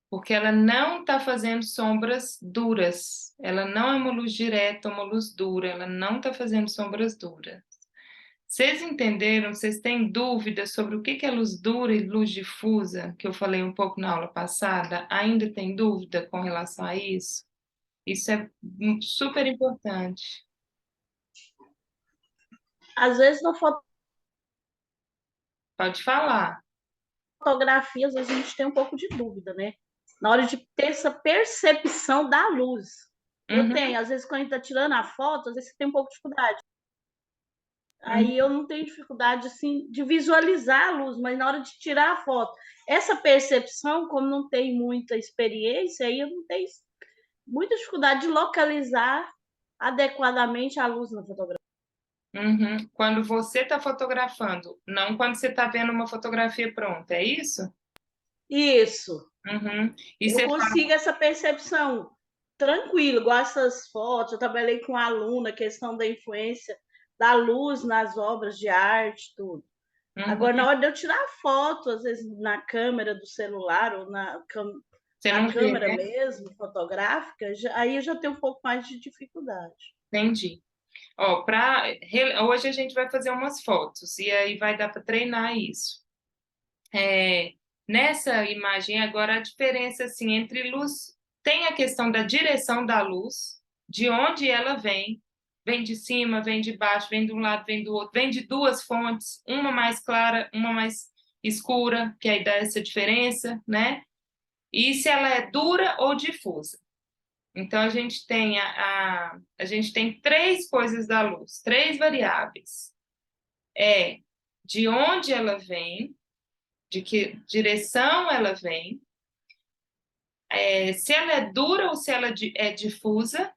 porque ela não está fazendo sombras duras. Ela não é uma luz direta, uma luz dura. Ela não está fazendo sombras duras. Vocês entenderam? Vocês têm dúvidas sobre o que é luz dura e luz difusa, que eu falei um pouco na aula passada? Ainda tem dúvida com relação a isso? Isso é super importante. Às vezes, na Pode falar. fotografia, às vezes a gente tem um pouco de dúvida, né? Na hora de ter essa percepção da luz. Eu Uhum, tenho, às vezes, quando a gente está tirando a foto, às vezes você tem um pouco de dificuldade. Aí eu não tenho dificuldade, assim, de visualizar a luz, mas na hora de tirar a foto, essa percepção, como não tem muita experiência, aí eu não tenho muita dificuldade de localizar adequadamente a luz na fotografia. uhum. Quando você está fotografando, não quando você está vendo uma fotografia pronta, é isso? Isso. Uhum. E Eu você consigo essa percepção tranquilo, igual essas fotos. Eu trabalhei com uma aluna, questão da influência da luz nas obras de arte, tudo. Agora, uhum. na hora de eu tirar foto, às vezes na câmera do celular ou Você na não vê, câmera né? mesmo, fotográfica, aí eu já tenho um pouco mais de dificuldade. Entendi. Ó, hoje a gente vai fazer umas fotos e aí vai dar para treinar isso. É, nessa imagem agora a diferença assim entre luz tem a questão da direção da luz, de onde ela vem de cima, vem de baixo, vem de um lado, vem do outro, vem de duas fontes, uma mais clara, uma mais escura, que aí dá essa diferença, né? E se ela é dura ou difusa. Então a gente tem três coisas da luz, três variáveis. É de onde ela vem, de que direção ela vem, se ela é dura ou se ela é difusa,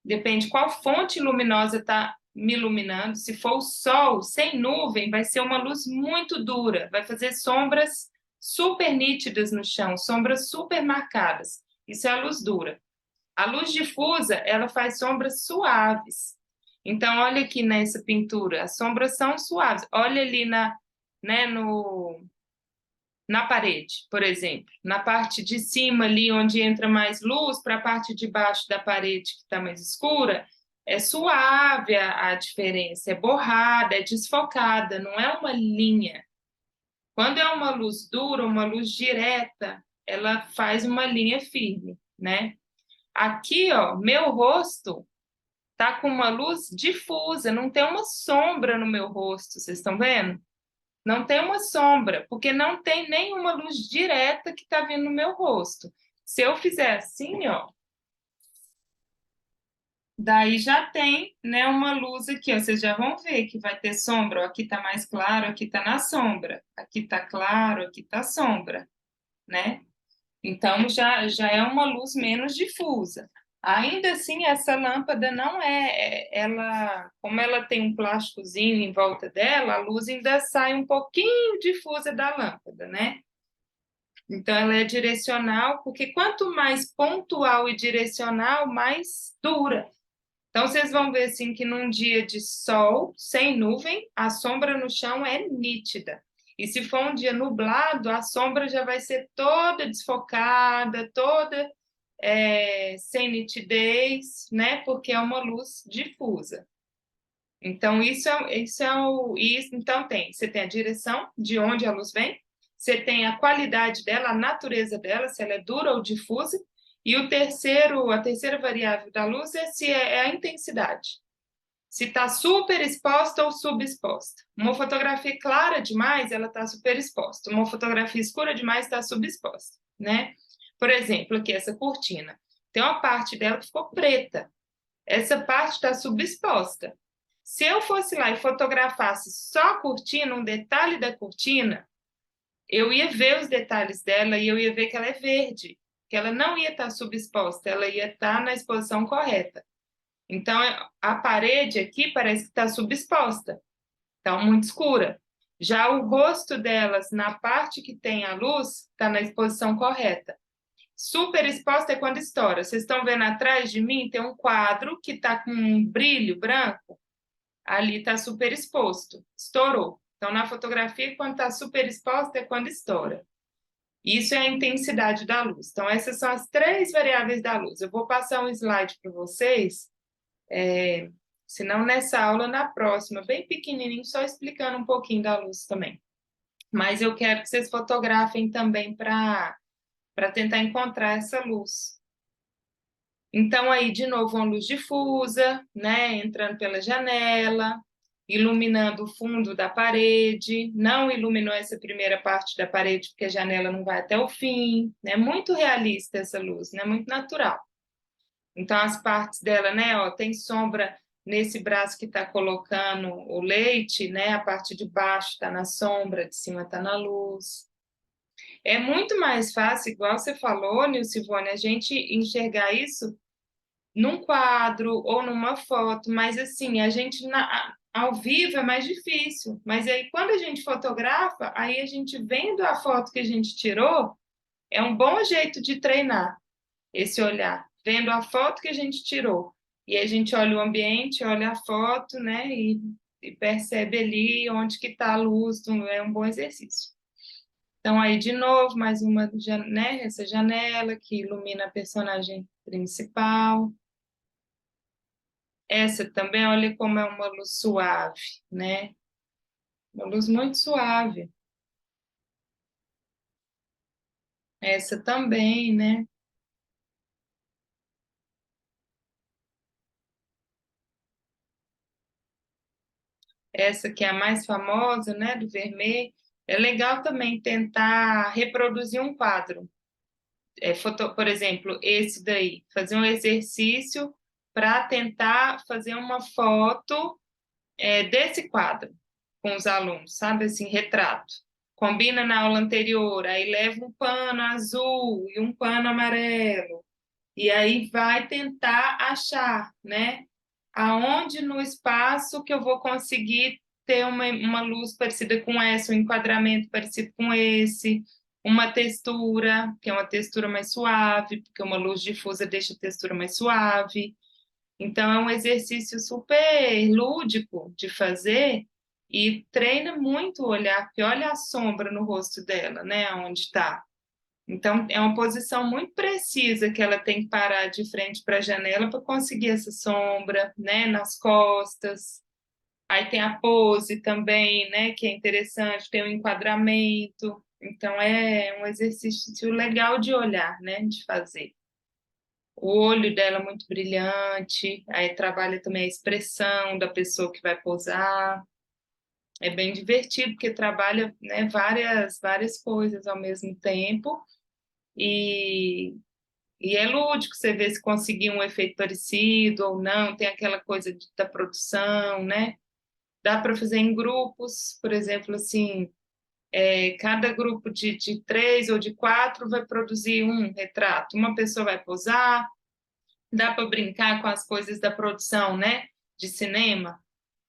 depende qual fonte luminosa está me iluminando. Se for o sol sem nuvem, vai ser uma luz muito dura, vai fazer sombras super nítidas no chão, sombras super marcadas. Isso é a luz dura. A luz difusa, ela faz sombras suaves. Então, olha aqui nessa pintura, as sombras são suaves. Olha ali né, na parede, por exemplo, na parte de cima ali onde entra mais luz, para a parte de baixo da parede que está mais escura, é suave a diferença, é borrada, é desfocada, não é uma linha. Quando é uma luz dura, uma luz direta, ela faz uma linha firme, né? Aqui, ó, meu rosto tá com uma luz difusa, não tem uma sombra no meu rosto, vocês estão vendo? Não tem uma sombra, porque não tem nenhuma luz direta que está vindo no meu rosto. Se eu fizer assim, ó, daí já tem, né, uma luz aqui, ó, vocês já vão ver que vai ter sombra, ó, aqui está mais claro, aqui está na sombra, aqui está claro, aqui está sombra, né? Então já é uma luz menos difusa. Ainda assim, essa lâmpada não ela, como ela tem um plásticozinho em volta dela, a luz ainda sai um pouquinho difusa da lâmpada, né? Então, ela é direcional, porque quanto mais pontual e direcional, mais dura. Então, vocês vão ver assim que num dia de sol, sem nuvem, a sombra no chão é nítida. E se for um dia nublado, a sombra já vai ser toda desfocada, toda sem nitidez, né? Porque é uma luz difusa. Então, então você tem a direção de onde a luz vem, você tem a qualidade dela, a natureza dela, se ela é dura ou difusa, e a terceira variável da luz é se é a intensidade. Se está super exposta ou subexposta. Uma fotografia clara demais, ela está super exposta. Uma fotografia escura demais está subexposta, né? Por exemplo, aqui essa cortina. Tem uma parte dela que ficou preta. Essa parte está subexposta. Se eu fosse lá e fotografasse só a cortina, um detalhe da cortina, eu ia ver os detalhes dela e eu ia ver que ela é verde, que ela não ia estar subexposta, ela ia estar na exposição correta. Então, a parede aqui parece que está subexposta, está muito escura. Já o rosto delas, na parte que tem a luz, está na exposição correta. Super exposta é quando estoura. Vocês estão vendo atrás de mim? Tem um quadro que está com um brilho branco. Ali está super exposto. Estourou. Então, na fotografia, quando está super exposta é quando estoura. Isso é a intensidade da luz. Então, essas são as três variáveis da luz. Eu vou passar um slide para vocês, se não nessa aula, na próxima, bem pequenininho, só explicando um pouquinho da luz também. Mas eu quero que vocês fotografem também para tentar encontrar essa luz. Então, aí, de novo, uma luz difusa, né, entrando pela janela, iluminando o fundo da parede, não iluminou essa primeira parte da parede, porque a janela não vai até o fim, né, muito realista essa luz, né, muito natural. Então, as partes dela, né, ó, tem sombra nesse braço que está colocando o leite, né, a parte de baixo está na sombra, de cima está na luz. É muito mais fácil, igual você falou, Nilcivone, a gente enxergar isso num quadro ou numa foto, mas assim, a gente ao vivo é mais difícil. Mas aí, quando a gente fotografa, aí a gente vendo a foto que a gente tirou, é um bom jeito de treinar esse olhar, vendo a foto que a gente tirou. E a gente olha o ambiente, olha a foto, né? E percebe ali onde que está a luz, é um bom exercício. Então, aí, de novo, mais uma, né? Essa janela que ilumina a personagem principal. Essa também, olha como é uma luz suave, né? Uma luz muito suave. Essa também, né? Essa que é a mais famosa, né, do vermelho. É legal também tentar reproduzir um quadro. Por exemplo, esse daí, fazer um exercício para tentar fazer uma foto desse quadro com os alunos, sabe? Assim, retrato. Combina na aula anterior, aí leva um pano azul e um pano amarelo, e aí vai tentar achar, né? Aonde no espaço que eu vou conseguir ter uma luz parecida com essa, um enquadramento parecido com esse, uma textura, que é uma textura mais suave, porque uma luz difusa deixa a textura mais suave. Então, é um exercício super lúdico de fazer e treina muito o olhar, porque olha a sombra no rosto dela, né? Onde está. Então, é uma posição muito precisa que ela tem que parar de frente para a janela para conseguir essa sombra, né? Nas costas. Aí tem a pose também, né? Que é interessante, tem o enquadramento. Então, é um exercício legal de olhar, né? De fazer. O olho dela é muito brilhante, aí trabalha também a expressão da pessoa que vai posar. É bem divertido, porque trabalha, né, várias coisas ao mesmo tempo. E, e é lúdico você ver se conseguir um efeito parecido ou não, tem aquela coisa da produção, né? Dá para fazer em grupos, por exemplo, assim, cada grupo de 3 ou de 4 vai produzir um retrato. Uma pessoa vai posar, dá para brincar com as coisas da produção, né? De cinema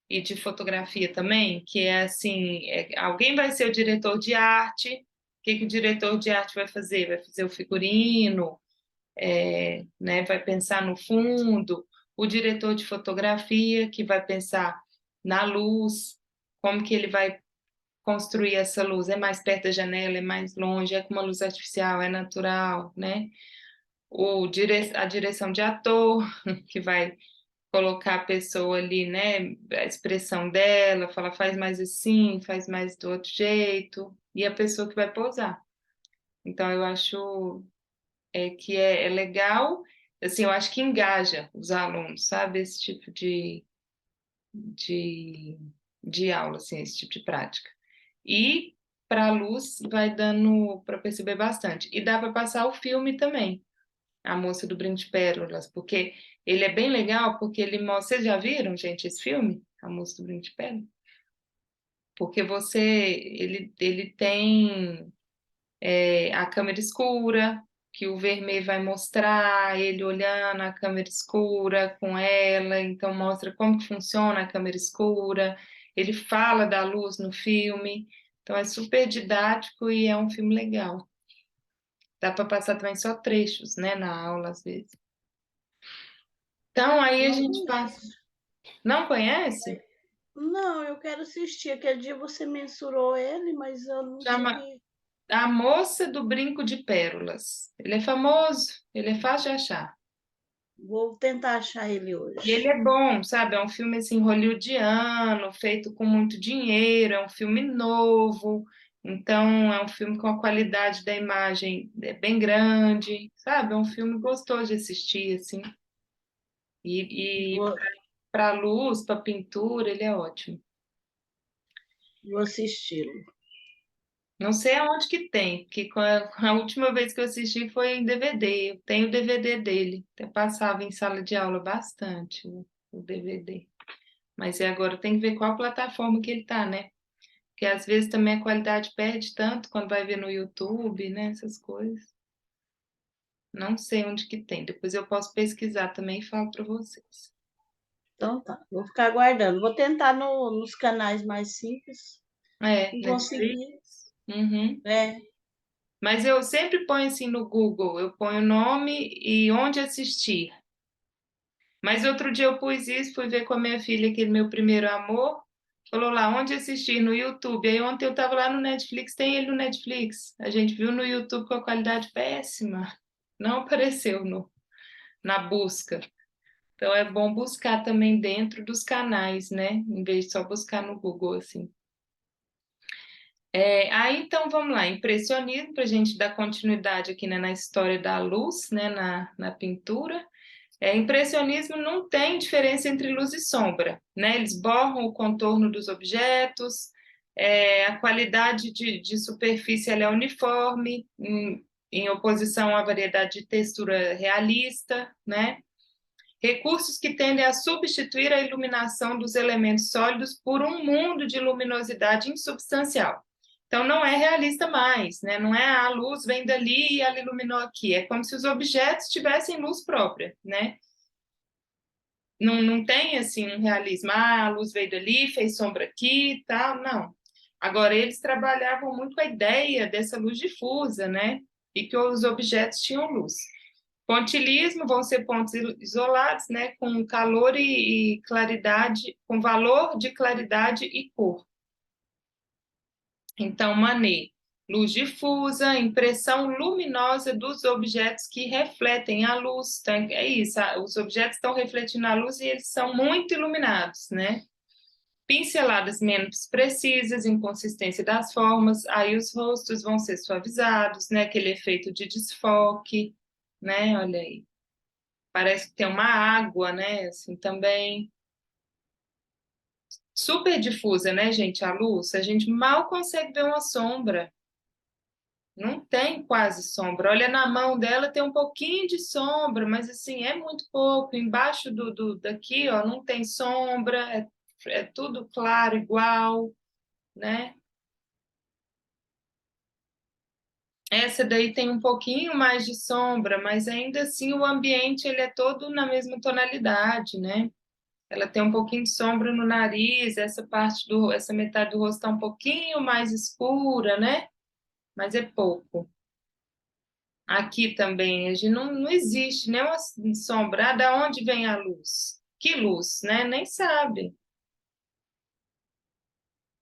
e de fotografia também, que é assim, alguém vai ser o diretor de arte, o que que o diretor de arte vai fazer? Vai fazer o figurino, né? Vai pensar no fundo, o diretor de fotografia que vai pensar na luz, como que ele vai construir essa luz, é mais perto da janela, é mais longe, é com uma luz artificial, é natural, né? A direção de ator, que vai colocar a pessoa ali, né, a expressão dela, fala, faz mais assim, faz mais do outro jeito, e a pessoa que vai posar. Então, eu acho que é legal, assim, eu acho que engaja os alunos, sabe, esse tipo de, de aula, assim, esse tipo de prática. E para a luz vai dando para perceber bastante. E dá para passar o filme também. A Moça do Brinco de Pérolas, porque ele é bem legal, porque ele mostra. Vocês já viram, gente, esse filme? A Moça do Brinco de Pérolas? Porque ele tem a câmera escura, que o vermelho vai mostrar ele olhando a câmera escura com ela, então mostra como que funciona a câmera escura. Ele fala da luz no filme, então é super didático e é um filme legal. Dá para passar também só trechos, né, na aula, às vezes. Então, aí a Não gente passa. conheço. Não conhece? Não, eu quero assistir. Aquele dia você mensurou ele, mas eu não Chama tive. A Moça do Brinco de Pérolas. Ele é famoso, ele é fácil de achar. Vou tentar achar ele E ele hoje. é bom, sabe? É um filme assim hollywoodiano, feito com muito dinheiro, é um filme novo. Então, é um filme com a qualidade da imagem bem grande, sabe? É um filme gostoso de assistir, assim. E Vou, para luz, para pintura, ele é ótimo. vou assisti-lo. Não sei aonde que tem, porque a última vez que eu assisti foi em DVD. Eu tenho o DVD dele. Até passava em sala de aula bastante o DVD. Mas agora tem que ver qual plataforma que ele tá, né? Porque às vezes também a qualidade perde tanto quando vai ver no YouTube, né? Essas coisas. Não sei onde que tem. Depois eu posso pesquisar também e falo para vocês. Então tá, vou ficar aguardando. Vou tentar nos canais mais simples É, e conseguir. Netflix. Uhum. É, Mas eu sempre ponho assim no Google, eu ponho o nome e onde assistir. Mas outro dia eu pus isso, fui ver com a minha filha, aquele meu primeiro amor, falou lá, onde assistir? No YouTube. Aí ontem eu estava lá no Netflix, tem ele no Netflix. A gente viu no YouTube com a qualidade péssima. Não apareceu na busca. Então é bom buscar também dentro dos canais, né? Em vez de só buscar no Google, assim. Aí então vamos lá, impressionismo, para a gente dar continuidade aqui, né, na história da luz, né, na pintura. Impressionismo não tem diferença entre luz e sombra, né? Eles borram o contorno dos objetos, a qualidade de superfície ela é uniforme, em oposição à variedade de textura realista, né? Recursos que tendem a substituir a iluminação dos elementos sólidos por um mundo de luminosidade insubstancial. Então, não é realista mais, né? Não é a luz vem dali e ela iluminou aqui. É como se os objetos tivessem luz própria, né? Não tem, assim, um realismo. Ah, a luz veio dali, fez sombra aqui e tal. Não. Agora, eles trabalhavam muito com a ideia dessa luz difusa, né? E que os objetos tinham luz. Pontilismo vão ser pontos isolados, né, com calor e claridade, com valor de claridade e cor. Então, Manet, luz difusa, impressão luminosa dos objetos que refletem a luz. Então, é isso, os objetos estão refletindo a luz e eles são muito iluminados, né? Pinceladas menos precisas, inconsistência das formas, aí os rostos vão ser suavizados, né? Aquele efeito de desfoque, né? Olha aí. Parece que tem uma água, né? Assim também. Super difusa, né, gente? A luz, a gente mal consegue ver uma sombra. Não tem quase sombra. Olha na mão dela, tem um pouquinho de sombra, mas assim, é muito pouco. Embaixo daqui, ó, não tem sombra, é tudo claro, igual, né? Essa daí tem um pouquinho mais de sombra, mas ainda assim o ambiente ele é todo na mesma tonalidade, né? Ela tem um pouquinho de sombra no nariz, essa metade do rosto está um pouquinho mais escura, né? Mas é pouco. Aqui também, a gente não existe nenhuma sombra. Ah, da onde vem a luz? Que luz, né? Nem sabe.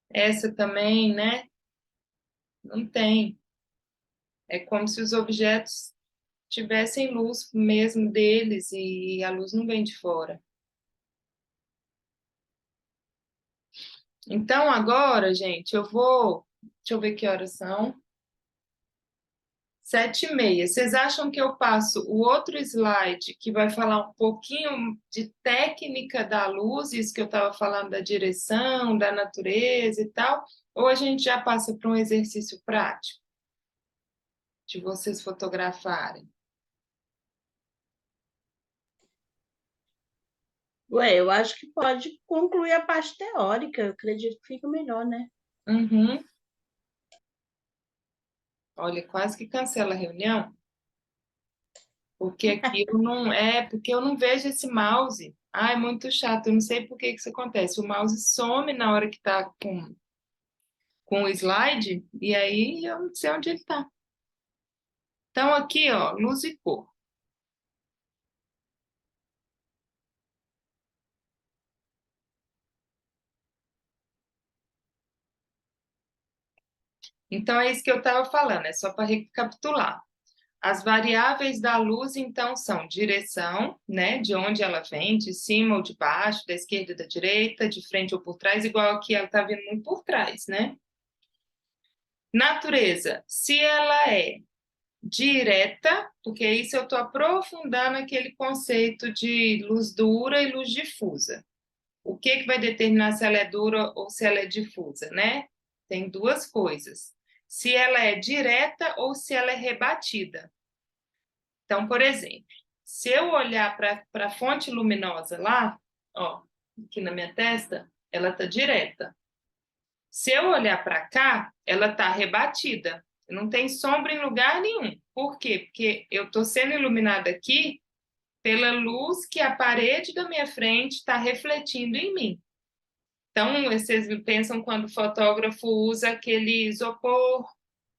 Essa também, né? Não tem. É como se os objetos tivessem luz mesmo deles e a luz não vem de fora. Então, agora, gente, deixa eu ver que horas são. 7h30. Vocês acham que eu passo o outro slide que vai falar um pouquinho de técnica da luz, isso que eu estava falando da direção, da natureza e tal, ou a gente já passa para um exercício prático de vocês fotografarem? ué, eu acho que pode concluir a parte teórica, eu acredito que fica melhor, né? Uhum. Olha, quase que cancela a reunião, porque aqui porque eu não vejo esse mouse. Ah, é muito chato, eu não sei por que que isso acontece. O mouse some na hora que está com o slide, e aí eu não sei onde ele está. Então, aqui, ó, luz e cor. Então, é isso que eu estava falando, é só para recapitular. As variáveis da luz, então, são direção, né, de onde ela vem, de cima ou de baixo, da esquerda ou da direita, de frente ou por trás, igual aqui ela está vindo muito por trás, né? Natureza, se ela é direta, porque isso eu estou aprofundando aquele conceito de luz dura e luz difusa. O que vai determinar se ela é dura ou se ela é difusa, né? Tem duas coisas. se ela é direta ou se ela é rebatida. Então, por exemplo, se eu olhar para a fonte luminosa lá, ó, aqui na minha testa, ela está direta. Se eu olhar para cá, ela está rebatida. Não tem sombra em lugar nenhum. Por quê? Porque eu estou sendo iluminada aqui pela luz que a parede da minha frente está refletindo em mim. Então, vocês pensam quando o fotógrafo usa aquele isopor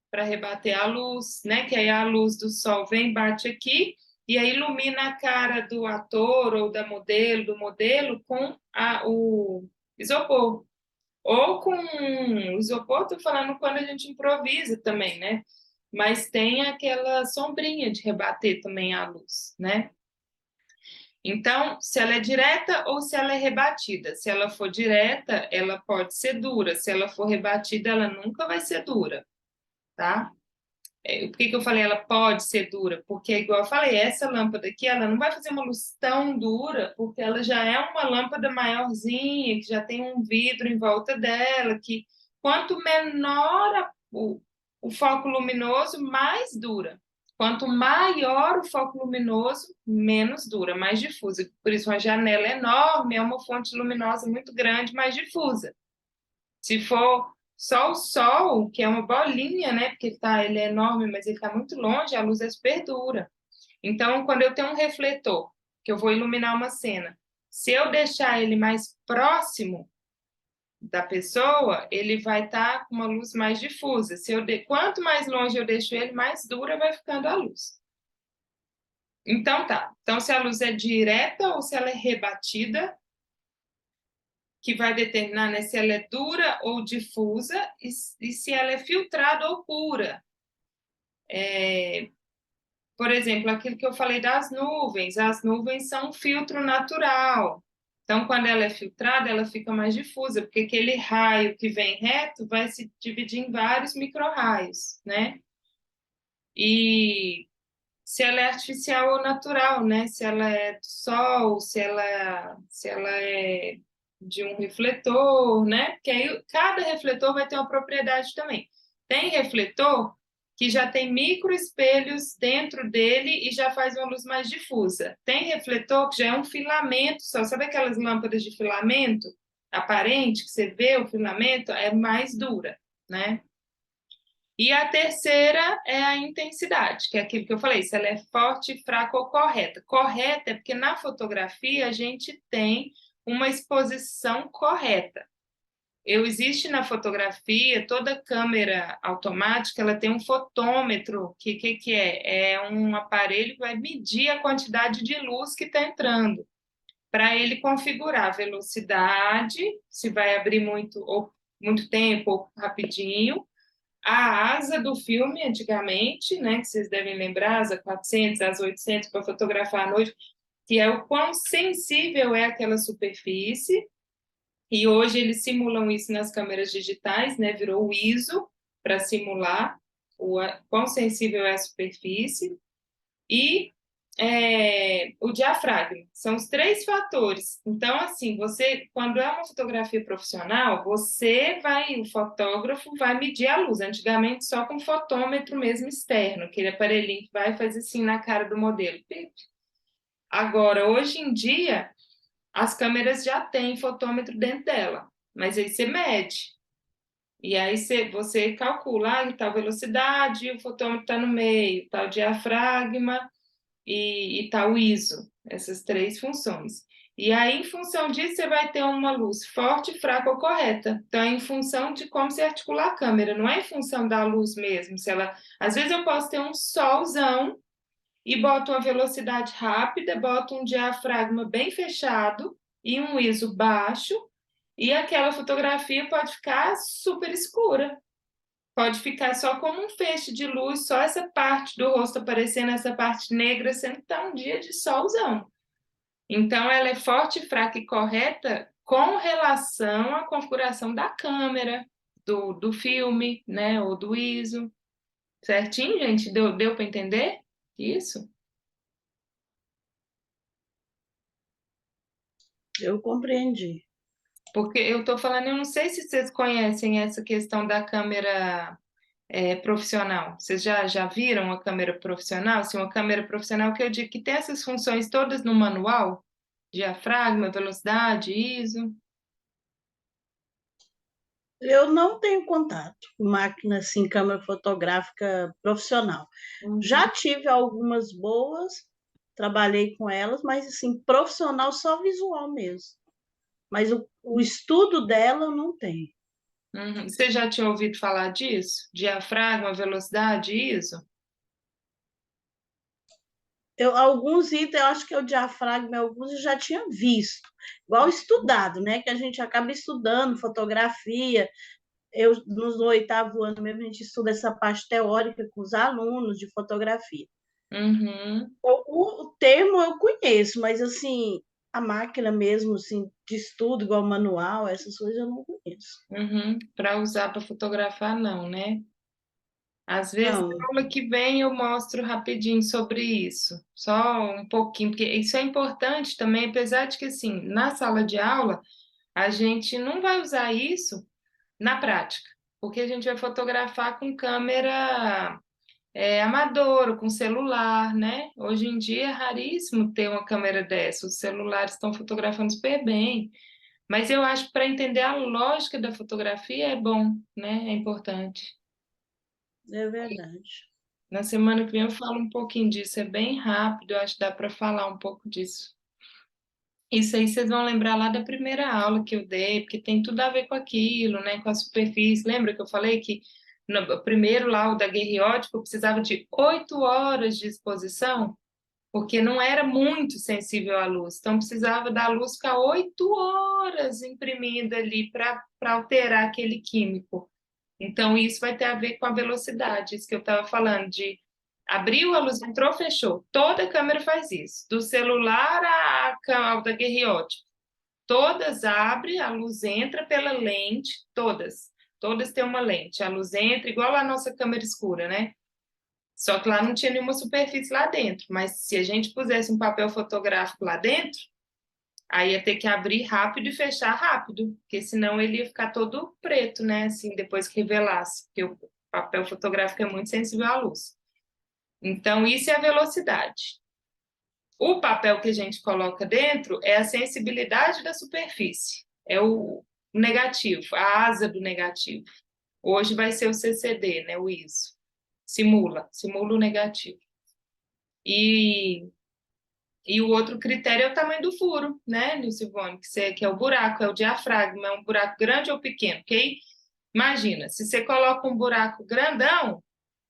para rebater a luz, né? Que aí a luz do sol vem, bate aqui e aí ilumina a cara do ator ou da modelo, do modelo com o isopor. Ou com isopor, estou falando quando a gente improvisa também, né? Mas tem aquela sombrinha de rebater também a luz, né? Então, se ela é direta ou se ela é rebatida. Se ela for direta, ela pode ser dura. Se ela for rebatida, ela nunca vai ser dura, tá? Por que que eu falei ela pode ser dura? Porque, igual eu falei, essa lâmpada aqui, ela não vai fazer uma luz tão dura, porque ela já é uma lâmpada maiorzinha, que já tem um vidro em volta dela, que quanto menor o foco luminoso, mais dura. Quanto maior o foco luminoso, menos dura, mais difusa. Por isso, uma janela enorme é uma fonte luminosa muito grande, mais difusa. Se for só o sol, que é uma bolinha, né? Porque ele é enorme, mas ele está muito longe, a luz é super dura. Então, quando eu tenho um refletor, que eu vou iluminar uma cena, se eu deixar ele mais próximo da pessoa, ele vai estar com uma luz mais difusa. Quanto mais longe eu deixo ele, mais dura vai ficando a luz. Então tá. Então, se a luz é direta ou se ela é rebatida, que vai determinar, né, se ela é dura ou difusa e se ela é filtrada ou pura. Por exemplo, aquilo que eu falei das nuvens, as nuvens são um filtro natural. Então, quando ela é filtrada, ela fica mais difusa, porque aquele raio que vem reto vai se dividir em vários micro-raios, né? E se ela é artificial ou natural, né? Se ela é do sol, se ela é de um refletor, né? Porque aí cada refletor vai ter uma propriedade também. Tem refletor que já tem microespelhos dentro dele e já faz uma luz mais difusa. Tem refletor que já é um filamento só. Sabe aquelas lâmpadas de filamento aparente que você vê o filamento? É mais dura, né? E a terceira é a intensidade, que é aquilo que eu falei, se ela é forte, fraca ou correta. Correta é porque na fotografia a gente tem uma exposição correta. Existe na fotografia, toda câmera automática, ela tem um fotômetro, que é? É um aparelho que vai medir a quantidade de luz que está entrando, para ele configurar a velocidade, se vai abrir muito tempo ou rapidinho, a asa do filme, antigamente, né, que vocês devem lembrar, asa 400, asa 800 para fotografar à noite, que é o quão sensível é aquela superfície, e hoje eles simulam isso nas câmeras digitais, né, virou o ISO para simular quão sensível é a superfície, e o diafragma. São os três fatores. Então, assim, quando é uma fotografia profissional, o fotógrafo vai medir a luz. Antigamente, só com fotômetro mesmo externo, aquele aparelhinho que vai fazer assim na cara do modelo. Agora, hoje em dia, as câmeras já têm fotômetro dentro dela, mas aí você mede. E aí você calcula tal velocidade, o fotômetro está no meio, tal diafragma, e tal ISO, essas três funções. E aí, em função disso, você vai ter uma luz forte, fraca ou correta. Então, é em função de como você articula a câmera, não é em função da luz mesmo. Às vezes eu posso ter um solzão e boto uma velocidade rápida, boto um diafragma bem fechado e um ISO baixo, e aquela fotografia pode ficar super escura. Pode ficar só como um feixe de luz, só essa parte do rosto aparecendo, essa parte negra, sendo que está um dia de solzão. Então, ela é forte, fraca e correta com relação à configuração da câmera, do filme, né, ou do ISO. Certinho, gente? Deu para entender isso? Eu compreendi. Porque eu estou falando, eu não sei se vocês conhecem essa questão da câmera profissional? Vocês já viram uma câmera profissional? Assim, uma câmera profissional que eu digo que tem essas funções todas no manual? Diafragma, velocidade, ISO. Eu não tenho contato com máquina assim, câmera fotográfica profissional. Já Uhum. tive algumas boas, trabalhei com elas, mas assim, profissional só visual mesmo. Mas o estudo dela eu não tenho. Uhum. Você já tinha ouvido falar disso? Diafragma, velocidade, ISO? Alguns itens, eu acho que é o diafragma, alguns eu já tinha visto, igual estudado, né? Que a gente acaba estudando fotografia. No 8º ano mesmo, a gente estuda essa parte teórica com os alunos de fotografia. Uhum. O termo eu conheço, mas assim, a máquina mesmo, assim, de estudo, igual manual, essas coisas eu não conheço. Uhum. Para usar para fotografar, não, né? Às vezes, Não, na aula que vem eu mostro rapidinho sobre isso, só um pouquinho, porque isso é importante também, apesar de que, assim, na sala de aula, a gente não vai usar isso na prática, porque a gente vai fotografar com câmera amadora, com celular, né? Hoje em dia é raríssimo ter uma câmera dessa, os celulares estão fotografando super bem, mas eu acho que para entender a lógica da fotografia é bom, né? É importante. é verdade. Na semana que vem eu falo um pouquinho disso, é bem rápido, eu acho que dá para falar um pouco disso. Isso aí vocês vão lembrar lá da primeira aula que eu dei, porque tem tudo a ver com aquilo, né, com a superfície. Lembra que eu falei que no primeiro lá, o daguerreótipo, eu precisava de 8 horas de exposição, porque não era muito sensível à luz, então precisava da luz ficar 8 horas imprimida ali para alterar aquele químico. Então, isso vai ter a ver com a velocidade, isso que eu estava falando, de abriu, a luz entrou, fechou. Toda câmera faz isso, do celular ao daguerreótipo. Todas abrem, a luz entra pela lente, todas. Todas têm uma lente, a luz entra, igual a nossa câmera escura, né? Só que lá não tinha nenhuma superfície lá dentro, mas se a gente pusesse um papel fotográfico lá dentro, aí ia ter que abrir rápido e fechar rápido, porque senão ele ia ficar todo preto, né? Assim, depois que revelasse, porque o papel fotográfico é muito sensível à luz. Então, isso é a velocidade. O papel que a gente coloca dentro é a sensibilidade da superfície, é o negativo, a asa do negativo. Hoje vai ser o CCD, né? O ISO. Simula o negativo. E o outro critério é o tamanho do furo, né, Nilcivone? Que é o buraco, é o diafragma, é um buraco grande ou pequeno? Porque aí, imagina, se você coloca um buraco grandão,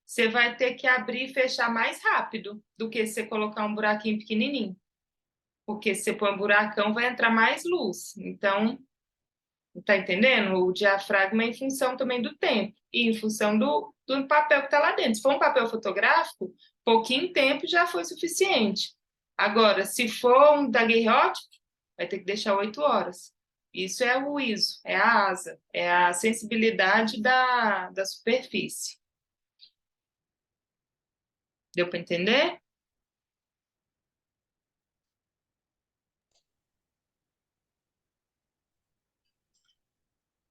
você vai ter que abrir e fechar mais rápido do que se você colocar um buraquinho pequenininho. Porque se você põe um buracão, vai entrar mais luz. Então, tá entendendo? O diafragma é em função também do tempo e em função do papel que está lá dentro. Se for um papel fotográfico, pouquinho tempo já foi suficiente. Agora, se for um daguerreótipo, vai ter que deixar 8 horas. Isso é o ISO, é a asa, é a sensibilidade da superfície. Deu para entender?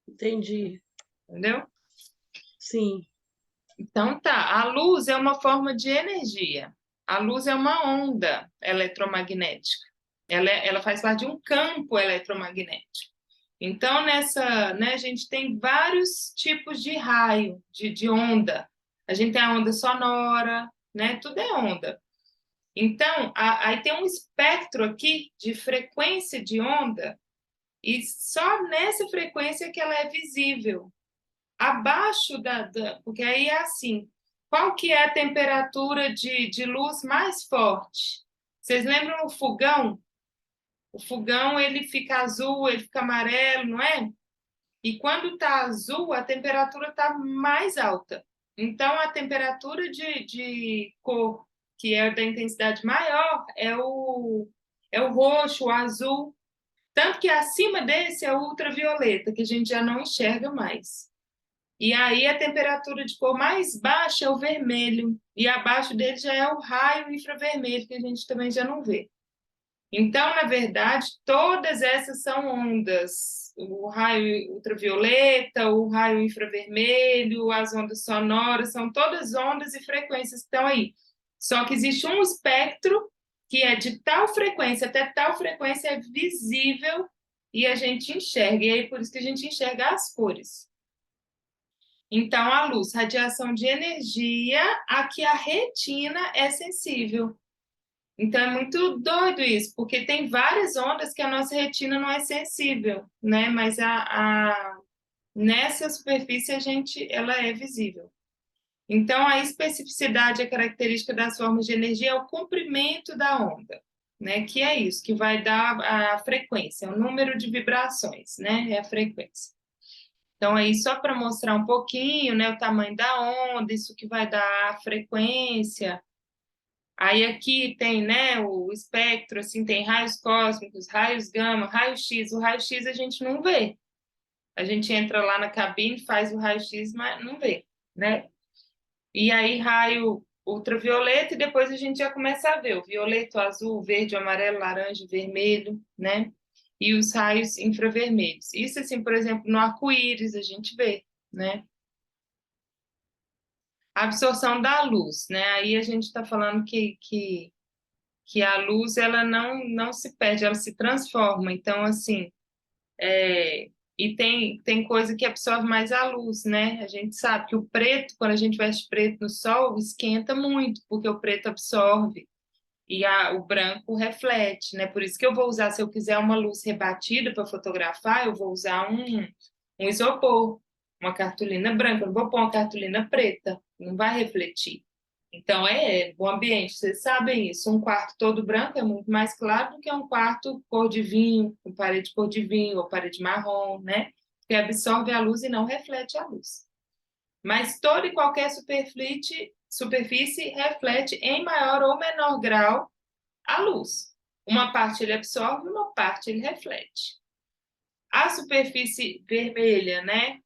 Entendi. Entendeu? Sim, Então tá, a luz é uma forma de energia. A luz é uma onda eletromagnética. Ela faz parte de um campo eletromagnético. Então, né, a gente tem vários tipos de raio, de onda. A gente tem a onda sonora, né? Tudo é onda. Então, aí tem um espectro aqui de frequência de onda, e só nessa frequência que ela é visível. Abaixo porque aí é assim, qual que é a temperatura de luz mais forte? Vocês lembram o fogão? O fogão, ele fica azul, ele fica amarelo, não é? E quando está azul, a temperatura está mais alta. Então, a temperatura de cor, que é da intensidade maior, é o roxo, o azul. Tanto que acima desse é o ultravioleta, que a gente já não enxerga mais. E aí a temperatura de cor mais baixa é o vermelho, e abaixo dele já é o raio infravermelho, que a gente também já não vê. Então, na verdade, todas essas são ondas. o raio ultravioleta, o raio infravermelho, as ondas sonoras, são todas ondas e frequências que estão aí. Só que existe um espectro que é de tal frequência até tal frequência é visível e a gente enxerga. E aí por isso que a gente enxerga as cores. Então, a luz, radiação de energia, a que a retina é sensível. Então, é muito doido isso, porque tem várias ondas que a nossa retina não é sensível, né? Mas nessa superfície ela é visível. Então, a especificidade, a característica das formas de energia é o comprimento da onda, né? Que é isso, que vai dar a frequência, o número de vibrações, né? É a frequência. Então, aí, só para mostrar um pouquinho, né, o tamanho da onda, isso que vai dar a frequência. Aí aqui tem, né, o espectro, assim, tem raios cósmicos, raios gama, raio-x. O raio-x a gente não vê. A gente entra lá na cabine, faz o raio-x, mas não vê, né? E aí raio ultravioleta e depois a gente já começa a ver o violeta, o azul, o verde, o amarelo, laranja, vermelho, né? E os raios infravermelhos. Isso, assim, por exemplo, no arco-íris a gente vê, né? A absorção da luz, né? Aí a gente está falando que a luz ela não se perde, ela se transforma. Então, assim, e tem coisa que absorve mais a luz, né? A gente sabe que o preto, quando a gente veste preto no sol, esquenta muito, porque o preto absorve e o branco reflete, né? Por isso que eu vou usar, se eu quiser uma luz rebatida para fotografar, eu vou usar um isopor, uma cartolina branca, eu não vou pôr uma cartolina preta, não vai refletir. Então, bom ambiente, vocês sabem isso. Um quarto todo branco é muito mais claro do que um quarto cor de vinho, com parede cor de vinho ou parede marrom, né? Que absorve a luz e não reflete a luz. Mas toda e qualquer superfície reflete em maior ou menor grau a luz. Uma parte ele absorve, uma parte ele reflete. A superfície vermelha, né?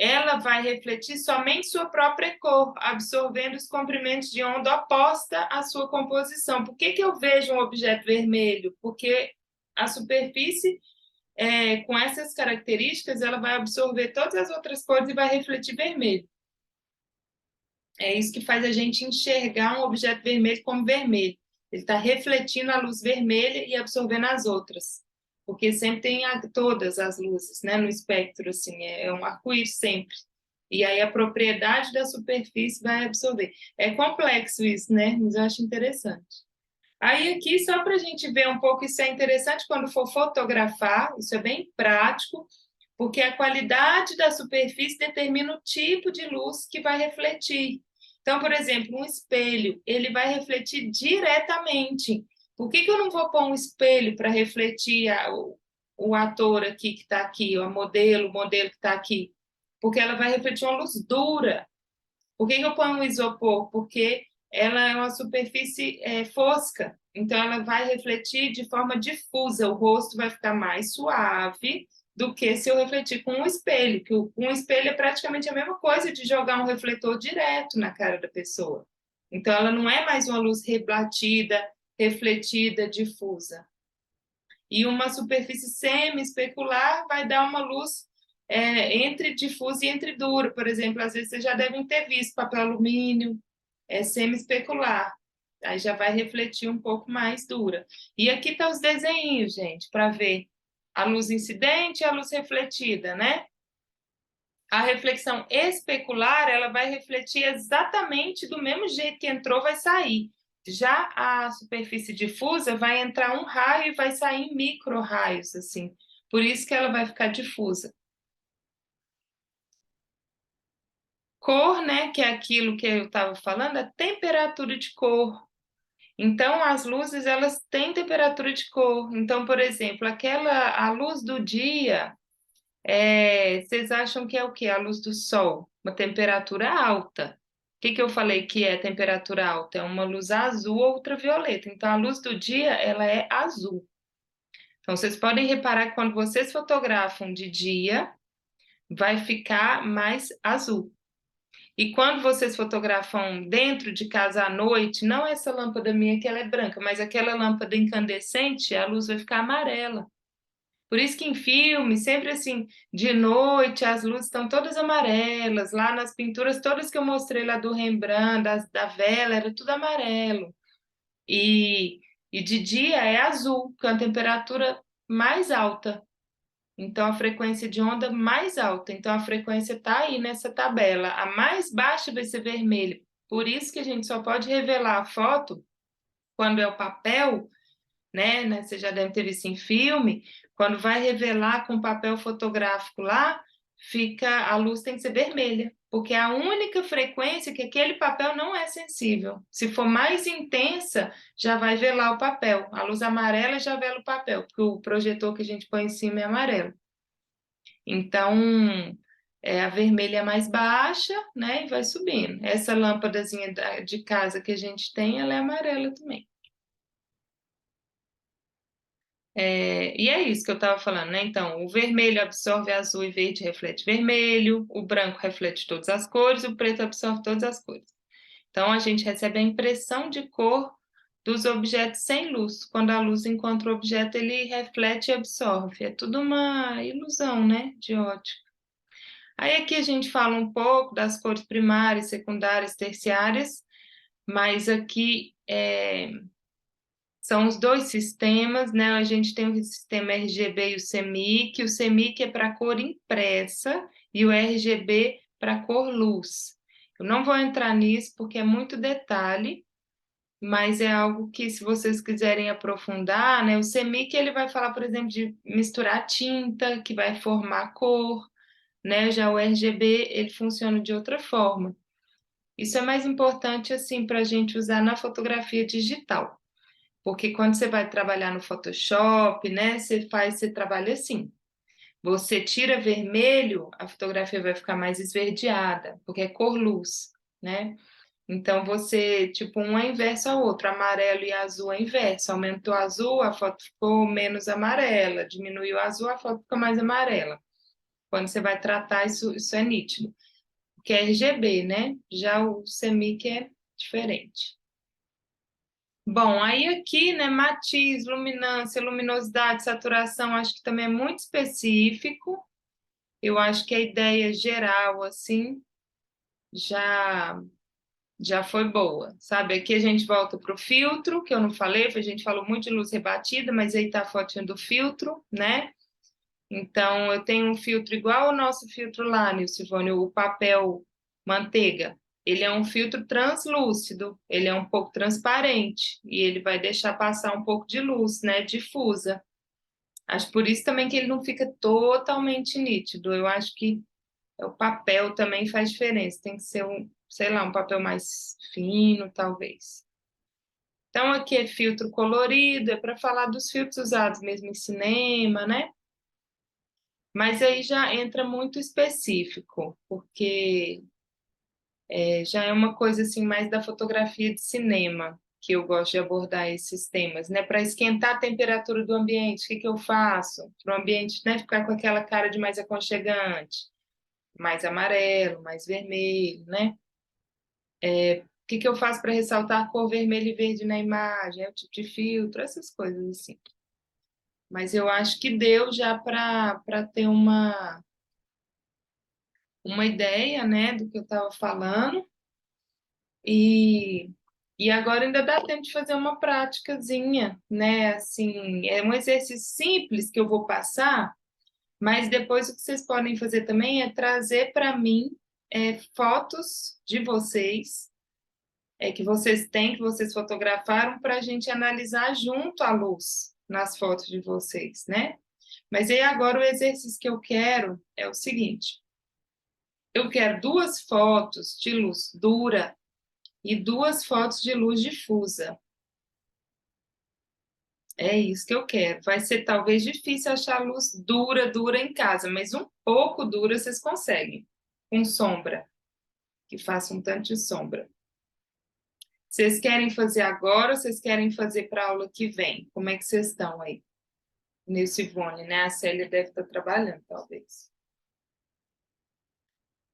Ela vai refletir somente sua própria cor, absorvendo os comprimentos de onda oposta à sua composição. Por que eu vejo um objeto vermelho? Porque a superfície, com essas características, ela vai absorver todas as outras cores e vai refletir vermelho. É isso que faz a gente enxergar um objeto vermelho como vermelho. Ele está refletindo a luz vermelha e absorvendo as outras. Porque sempre tem todas as luzes, né, no espectro, assim, é um arco-íris sempre. E aí a propriedade da superfície vai absorver. É complexo isso, né? Mas eu acho interessante. Aí aqui, só para a gente ver um pouco, isso é interessante quando for fotografar, isso é bem prático, porque a qualidade da superfície determina o tipo de luz que vai refletir. Então, por exemplo, um espelho, ele vai refletir diretamente. Por que eu não vou pôr um espelho para refletir o ator aqui que está aqui, o modelo que está aqui? Porque ela vai refletir uma luz dura. Por que eu ponho um isopor? Porque ela é uma superfície fosca, então ela vai refletir de forma difusa, o rosto vai ficar mais suave do que se eu refletir com um espelho, que um espelho é praticamente a mesma coisa de jogar um refletor direto na cara da pessoa. Então ela não é mais uma luz rebatida, refletida, difusa. E uma superfície semi-especular vai dar uma luz entre difusa e entre dura. Por exemplo, às vezes vocês já devem ter visto papel alumínio, semi-especular. Aí já vai refletir um pouco mais dura. E aqui tá os desenhos, gente, para ver a luz incidente e a luz refletida, né? A reflexão especular, ela vai refletir exatamente do mesmo jeito que entrou, vai sair. Já a superfície difusa vai entrar um raio e vai sair micro-raios, assim. Por isso que ela vai ficar difusa. Cor, né, que é aquilo que eu estava falando, a temperatura de cor. Então, as luzes, elas têm temperatura de cor. Então, por exemplo, a luz do dia, vocês acham que é o quê? A luz do sol, uma temperatura alta. O que eu falei que é temperatura alta? É uma luz azul ou ultravioleta. Então, a luz do dia, ela é azul. Então, vocês podem reparar que quando vocês fotografam de dia, vai ficar mais azul. E quando vocês fotografam dentro de casa à noite, não essa lâmpada minha que ela é branca, mas aquela lâmpada incandescente, a luz vai ficar amarela. Por isso que em filme, sempre assim, de noite, as luzes estão todas amarelas. Lá nas pinturas, todas que eu mostrei lá do Rembrandt, da vela, era tudo amarelo. E, e de dia é azul, que é uma temperatura mais alta. Então, a frequência de onda mais alta. Então, a frequência está aí nessa tabela. A mais baixa vai ser vermelho. Por isso que a gente só pode revelar a foto quando é o papel, né? Você já deve ter visto em filme. Quando vai revelar com papel fotográfico lá, a luz tem que ser vermelha, porque é a única frequência que aquele papel não é sensível. Se for mais intensa, já vai velar o papel. A luz amarela já vela o papel, porque o projetor que a gente põe em cima é amarelo. Então, a vermelha é mais baixa, né? E vai subindo. Essa lâmpadazinha de casa que a gente tem, ela é amarela também. E é isso que eu estava falando, né? Então, o vermelho absorve azul e verde reflete vermelho, o branco reflete todas as cores, o preto absorve todas as cores. Então, a gente recebe a impressão de cor dos objetos sem luz. Quando a luz encontra o objeto, ele reflete e absorve. É tudo uma ilusão, né? De ótica. Aí aqui a gente fala um pouco das cores primárias, secundárias, terciárias, mas aqui são os dois sistemas, né? A gente tem o sistema RGB e o CMYK. O CMYK é para cor impressa e o RGB para cor luz. Eu não vou entrar nisso porque é muito detalhe, mas é algo que, se vocês quiserem aprofundar, né? O CMYK ele vai falar, por exemplo, de misturar tinta, que vai formar cor, né? Já o RGB ele funciona de outra forma. Isso é mais importante assim para a gente usar na fotografia digital. Porque quando você vai trabalhar no Photoshop, né, você trabalha assim. Você tira vermelho, a fotografia vai ficar mais esverdeada, porque é cor luz, né? Então você, tipo, um é inverso ao outro, amarelo e azul é inverso. Aumentou o azul, a foto ficou menos amarela, diminuiu o azul, a foto fica mais amarela. Quando você vai tratar, isso é nítido. Porque é RGB, né? Já o CMYK é diferente. Bom, aí aqui, né, matiz, luminância, luminosidade, saturação, acho que também é muito específico. Eu acho que a ideia geral, assim, já já foi boa, sabe? Aqui a gente volta para o filtro, que eu não falei, a gente falou muito de luz rebatida, mas aí tá a fotinha do filtro, né? Então, eu tenho um filtro igual ao nosso filtro lá, Nilcivone, o papel manteiga. Ele é um filtro translúcido, ele é um pouco transparente e ele vai deixar passar um pouco de luz, né, difusa. Acho por isso também que ele não fica totalmente nítido. Eu acho que o papel também faz diferença. Tem que ser sei lá, um papel mais fino, talvez. Então, aqui é filtro colorido, é para falar dos filtros usados mesmo em cinema, né? Mas aí já entra muito específico, porque já é uma coisa assim mais da fotografia de cinema, que eu gosto de abordar esses temas, né? Para esquentar a temperatura do ambiente, o que que eu faço? Para o ambiente, né, ficar com aquela cara de mais aconchegante, mais amarelo, mais vermelho, né? O que que eu faço para ressaltar a cor vermelho e verde na imagem? É o tipo de filtro, essas coisas assim. Mas eu acho que deu já para ter uma ideia, né, do que eu estava falando. E, e agora ainda dá tempo de fazer uma praticazinha, né? Assim, é um exercício simples que eu vou passar, mas depois o que vocês podem fazer também é trazer para mim fotos de vocês, que vocês têm, que vocês fotografaram, para a gente analisar junto à luz nas fotos de vocês, né? Mas aí agora o exercício que eu quero é o seguinte: eu quero 2 fotos de luz dura e 2 fotos de luz difusa. É isso que eu quero. Vai ser talvez difícil achar luz dura em casa, mas um pouco dura vocês conseguem, com sombra, que faça um tanto de sombra. Vocês querem fazer agora ou vocês querem fazer para a aula que vem? Como é que vocês estão aí? Nilcivone, né? A Célia deve estar trabalhando, talvez.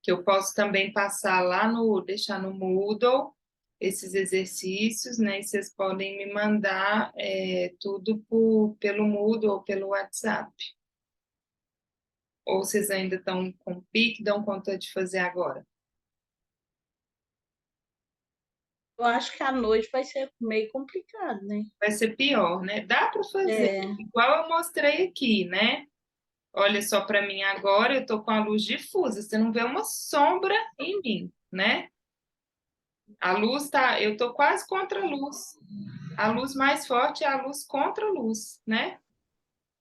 Que eu posso também passar lá deixar no Moodle esses exercícios, né? E vocês podem me mandar tudo pelo Moodle ou pelo WhatsApp. Ou vocês ainda estão com pique, dão conta de fazer agora? Eu acho que à noite vai ser meio complicado, né? Vai ser pior, né? Dá para fazer, É, igual eu mostrei aqui, né? Olha só para mim agora, eu tô com a luz difusa, você não vê uma sombra em mim, né? A luz tá, eu tô quase contra a luz. A luz mais forte é a luz contra a luz, né?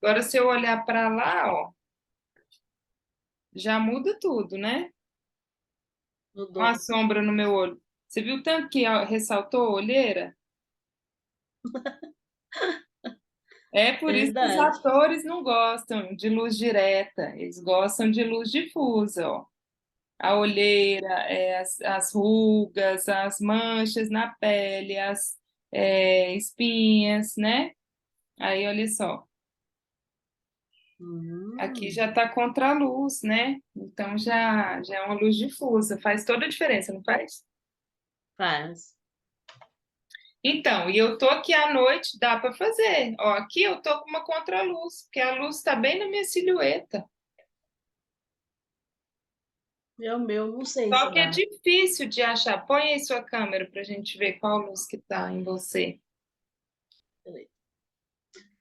Agora, se eu olhar para lá, ó, já muda tudo, né? Uma mudou. sombra no meu olho. Você viu tanto que ó, ressaltou a olheira? É por isso que os Verdade. atores não gostam de luz direta, eles gostam de luz difusa, ó. A olheira, as rugas, as manchas na pele, as espinhas, né? Aí, olha só, aqui Hum, já está contra a luz, né? Então já é uma luz difusa, faz toda a diferença, não faz? faz. Então, e eu tô aqui à noite, dá para fazer. Ó, aqui eu tô com uma contraluz, porque a luz está bem na minha silhueta. É o meu, não sei Só se que é dá. difícil de achar. Põe aí sua câmera para a gente ver qual luz que tá em você. Peraí.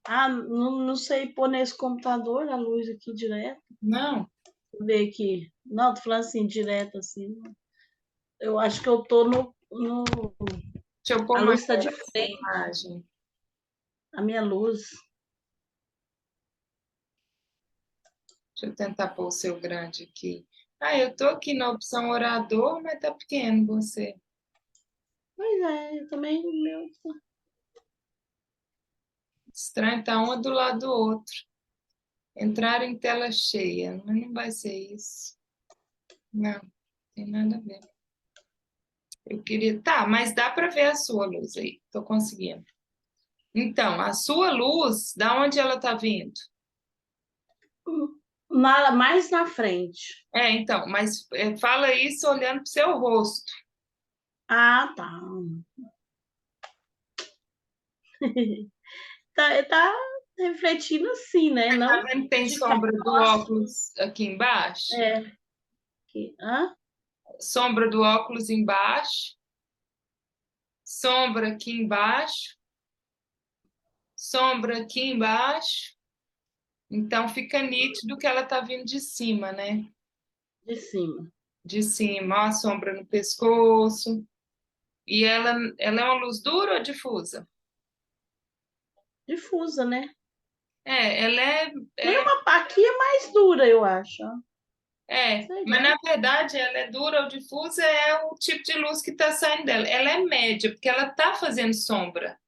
Ah, não sei pôr nesse computador a luz aqui direto. Não, Deixa eu ver aqui. Não, tô falando assim, direto assim. Eu acho que eu tô no. deixa eu pôr A luz mais está de essa frente, imagem. a minha luz. Deixa eu tentar pôr o seu grande aqui. Ah, eu tô aqui na opção orador, mas tá pequeno você. Pois é, eu também o meu. Estranho, tá um do lado do outro. Entrar em tela cheia, mas não vai ser isso. Não, tem nada a ver. Eu queria. Tá, mas dá para ver a sua luz aí. Tô conseguindo. Então, a sua luz, da onde ela tá vindo? Mais na frente. Então, mas fala isso olhando pro seu rosto. Ah, tá. Tá refletindo assim, né? Tá Não vendo que tem de cá. sombra do óculos aqui embaixo? É, aqui. Hã? Sombra do óculos embaixo, sombra aqui embaixo, sombra aqui embaixo. Então fica nítido que ela tá vindo de cima, né? De cima. De cima, ó, a sombra no pescoço. E ela é uma luz dura ou difusa? Difusa, né? Ela é, Tem ela é, uma aqui é mais dura, eu acho. Sei mas lá. na verdade ela é dura ou difusa é o tipo de luz que está saindo dela. Ela é média, porque ela está fazendo sombra,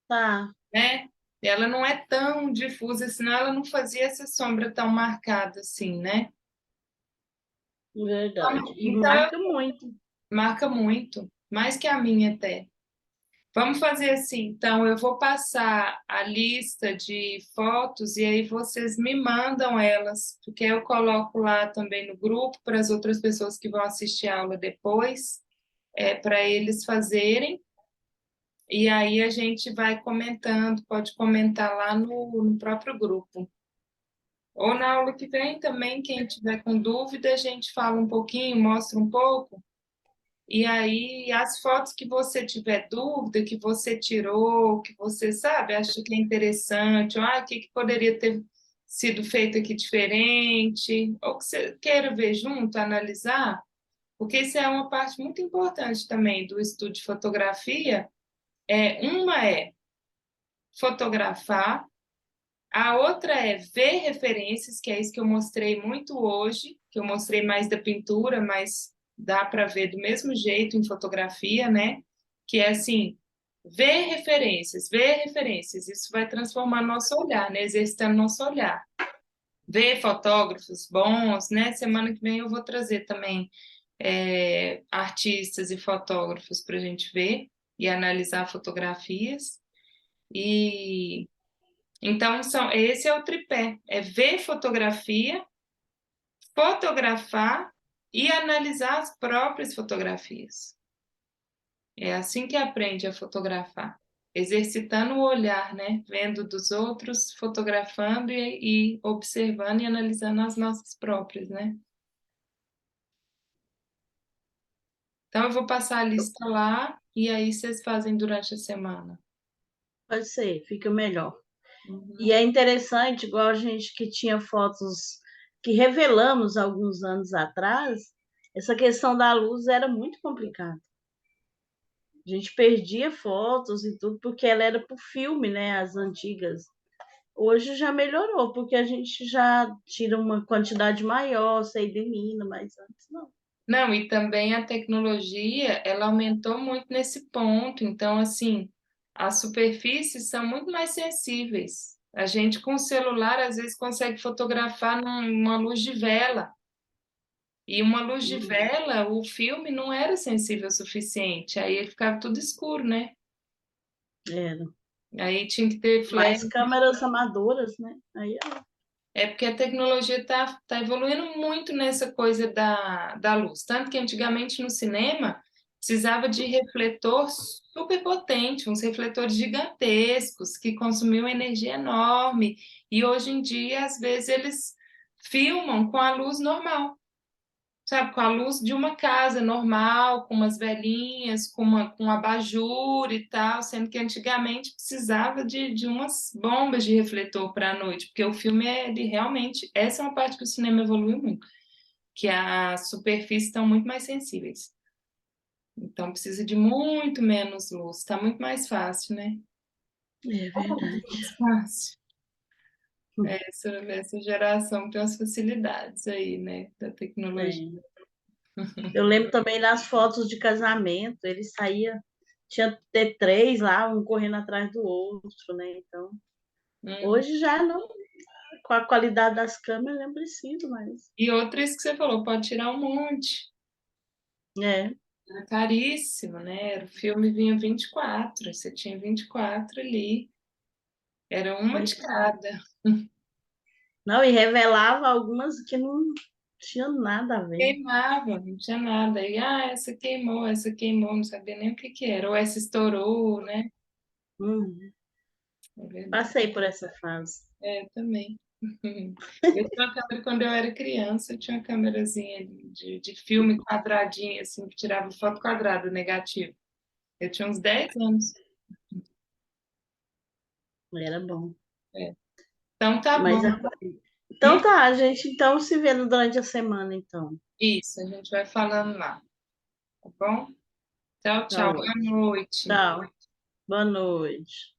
Tá, né? Ela não é tão difusa, senão ela não fazia essa sombra tão marcada assim, né? verdade. E Então, marca muito. marca muito, mais que a minha até. Vamos fazer assim, então eu vou passar a lista de fotos e aí vocês me mandam elas, porque eu coloco lá também no grupo para as outras pessoas que vão assistir a aula depois, para eles fazerem, e aí a gente vai comentando, pode comentar lá no próprio grupo. Ou na aula que vem também, quem tiver com dúvida, a gente fala um pouquinho, mostra um pouco. E aí, as fotos que você tiver dúvida, que você tirou, que você sabe, acha que é interessante, ou o que, que poderia ter sido feito aqui diferente, ou que você queira ver junto, analisar, porque isso é uma parte muito importante também do estudo de fotografia. Uma é fotografar, a outra é ver referências, que é isso que eu mostrei muito hoje, que eu mostrei mais da pintura, mas dá para ver do mesmo jeito em fotografia, né? Que é assim, ver referências, isso vai transformar nosso olhar, né? Exercitando nosso olhar. Ver fotógrafos bons, né? Semana que vem eu vou trazer também artistas e fotógrafos para a gente ver e analisar fotografias. E então, esse é o tripé: é ver fotografia, fotografar e analisar as próprias fotografias. É assim que aprende a fotografar. exercitando o olhar, né? Vendo dos outros, fotografando e observando e analisando as nossas próprias, né? Então, eu vou passar a lista lá e aí vocês fazem durante a semana. Pode ser, fica melhor. E Uhum. é interessante, igual a gente que tinha fotos que revelamos alguns anos atrás, essa questão da luz era muito complicada. A gente perdia fotos e tudo porque ela era por filme, né, as antigas. Hoje já melhorou, porque a gente já tira uma quantidade maior, você elimina, mas antes não. Não, e também a tecnologia, ela aumentou muito nesse ponto. Então, assim, as superfícies são muito mais sensíveis. A gente com o celular às vezes consegue fotografar numa luz de vela. E uma luz de vela, o filme não era sensível o suficiente. Aí ele ficava tudo escuro, né? Era. Aí tinha que ter flash. Mais câmeras amadoras, né? Aí, É porque a tecnologia tá evoluindo muito nessa coisa da luz. Tanto que antigamente no cinema precisava de refletor super potente, uns refletores gigantescos que consumiam energia enorme. E hoje em dia, às vezes, eles filmam com a luz normal, sabe? Com a luz de uma casa normal, com umas velhinhas, com um abajur e tal, sendo que antigamente precisava de umas bombas de refletor para a noite, porque o filme, ele realmente, essa é uma parte que o cinema evoluiu muito, que as superfícies estão muito mais sensíveis. Então precisa de muito menos luz, está muito mais fácil, né? é Muito verdade. mais fácil. Essa geração tem as facilidades aí, né, da tecnologia. É. Eu lembro também das fotos de casamento, ele saía, tinha t três lá, um correndo atrás do outro, né? Então, Uhum. hoje já não, com a qualidade das câmeras, não preciso mais. E outra, isso que você falou, pode tirar um monte. É, Era caríssimo, né? O filme vinha 24, você tinha 24 ali. Era uma de cada. não, e revelava algumas que não tinha nada a ver. Queimava, não tinha nada. E, essa queimou, não sabia nem o que que era. Ou essa estourou, né? Hum, É verdade. passei por essa fase. É, também. Eu tinha uma câmera quando eu era criança, eu tinha uma câmerazinha de filme quadradinha, assim, que tirava foto quadrada, negativo. Eu tinha uns 10 anos. Era bom. É. Então tá bom. Mas então tá, a gente então se vê durante a semana, então. Isso, a gente vai falando lá, tá bom? Tchau, Tá tchau. Boa ótimo. noite. Tchau. Boa noite.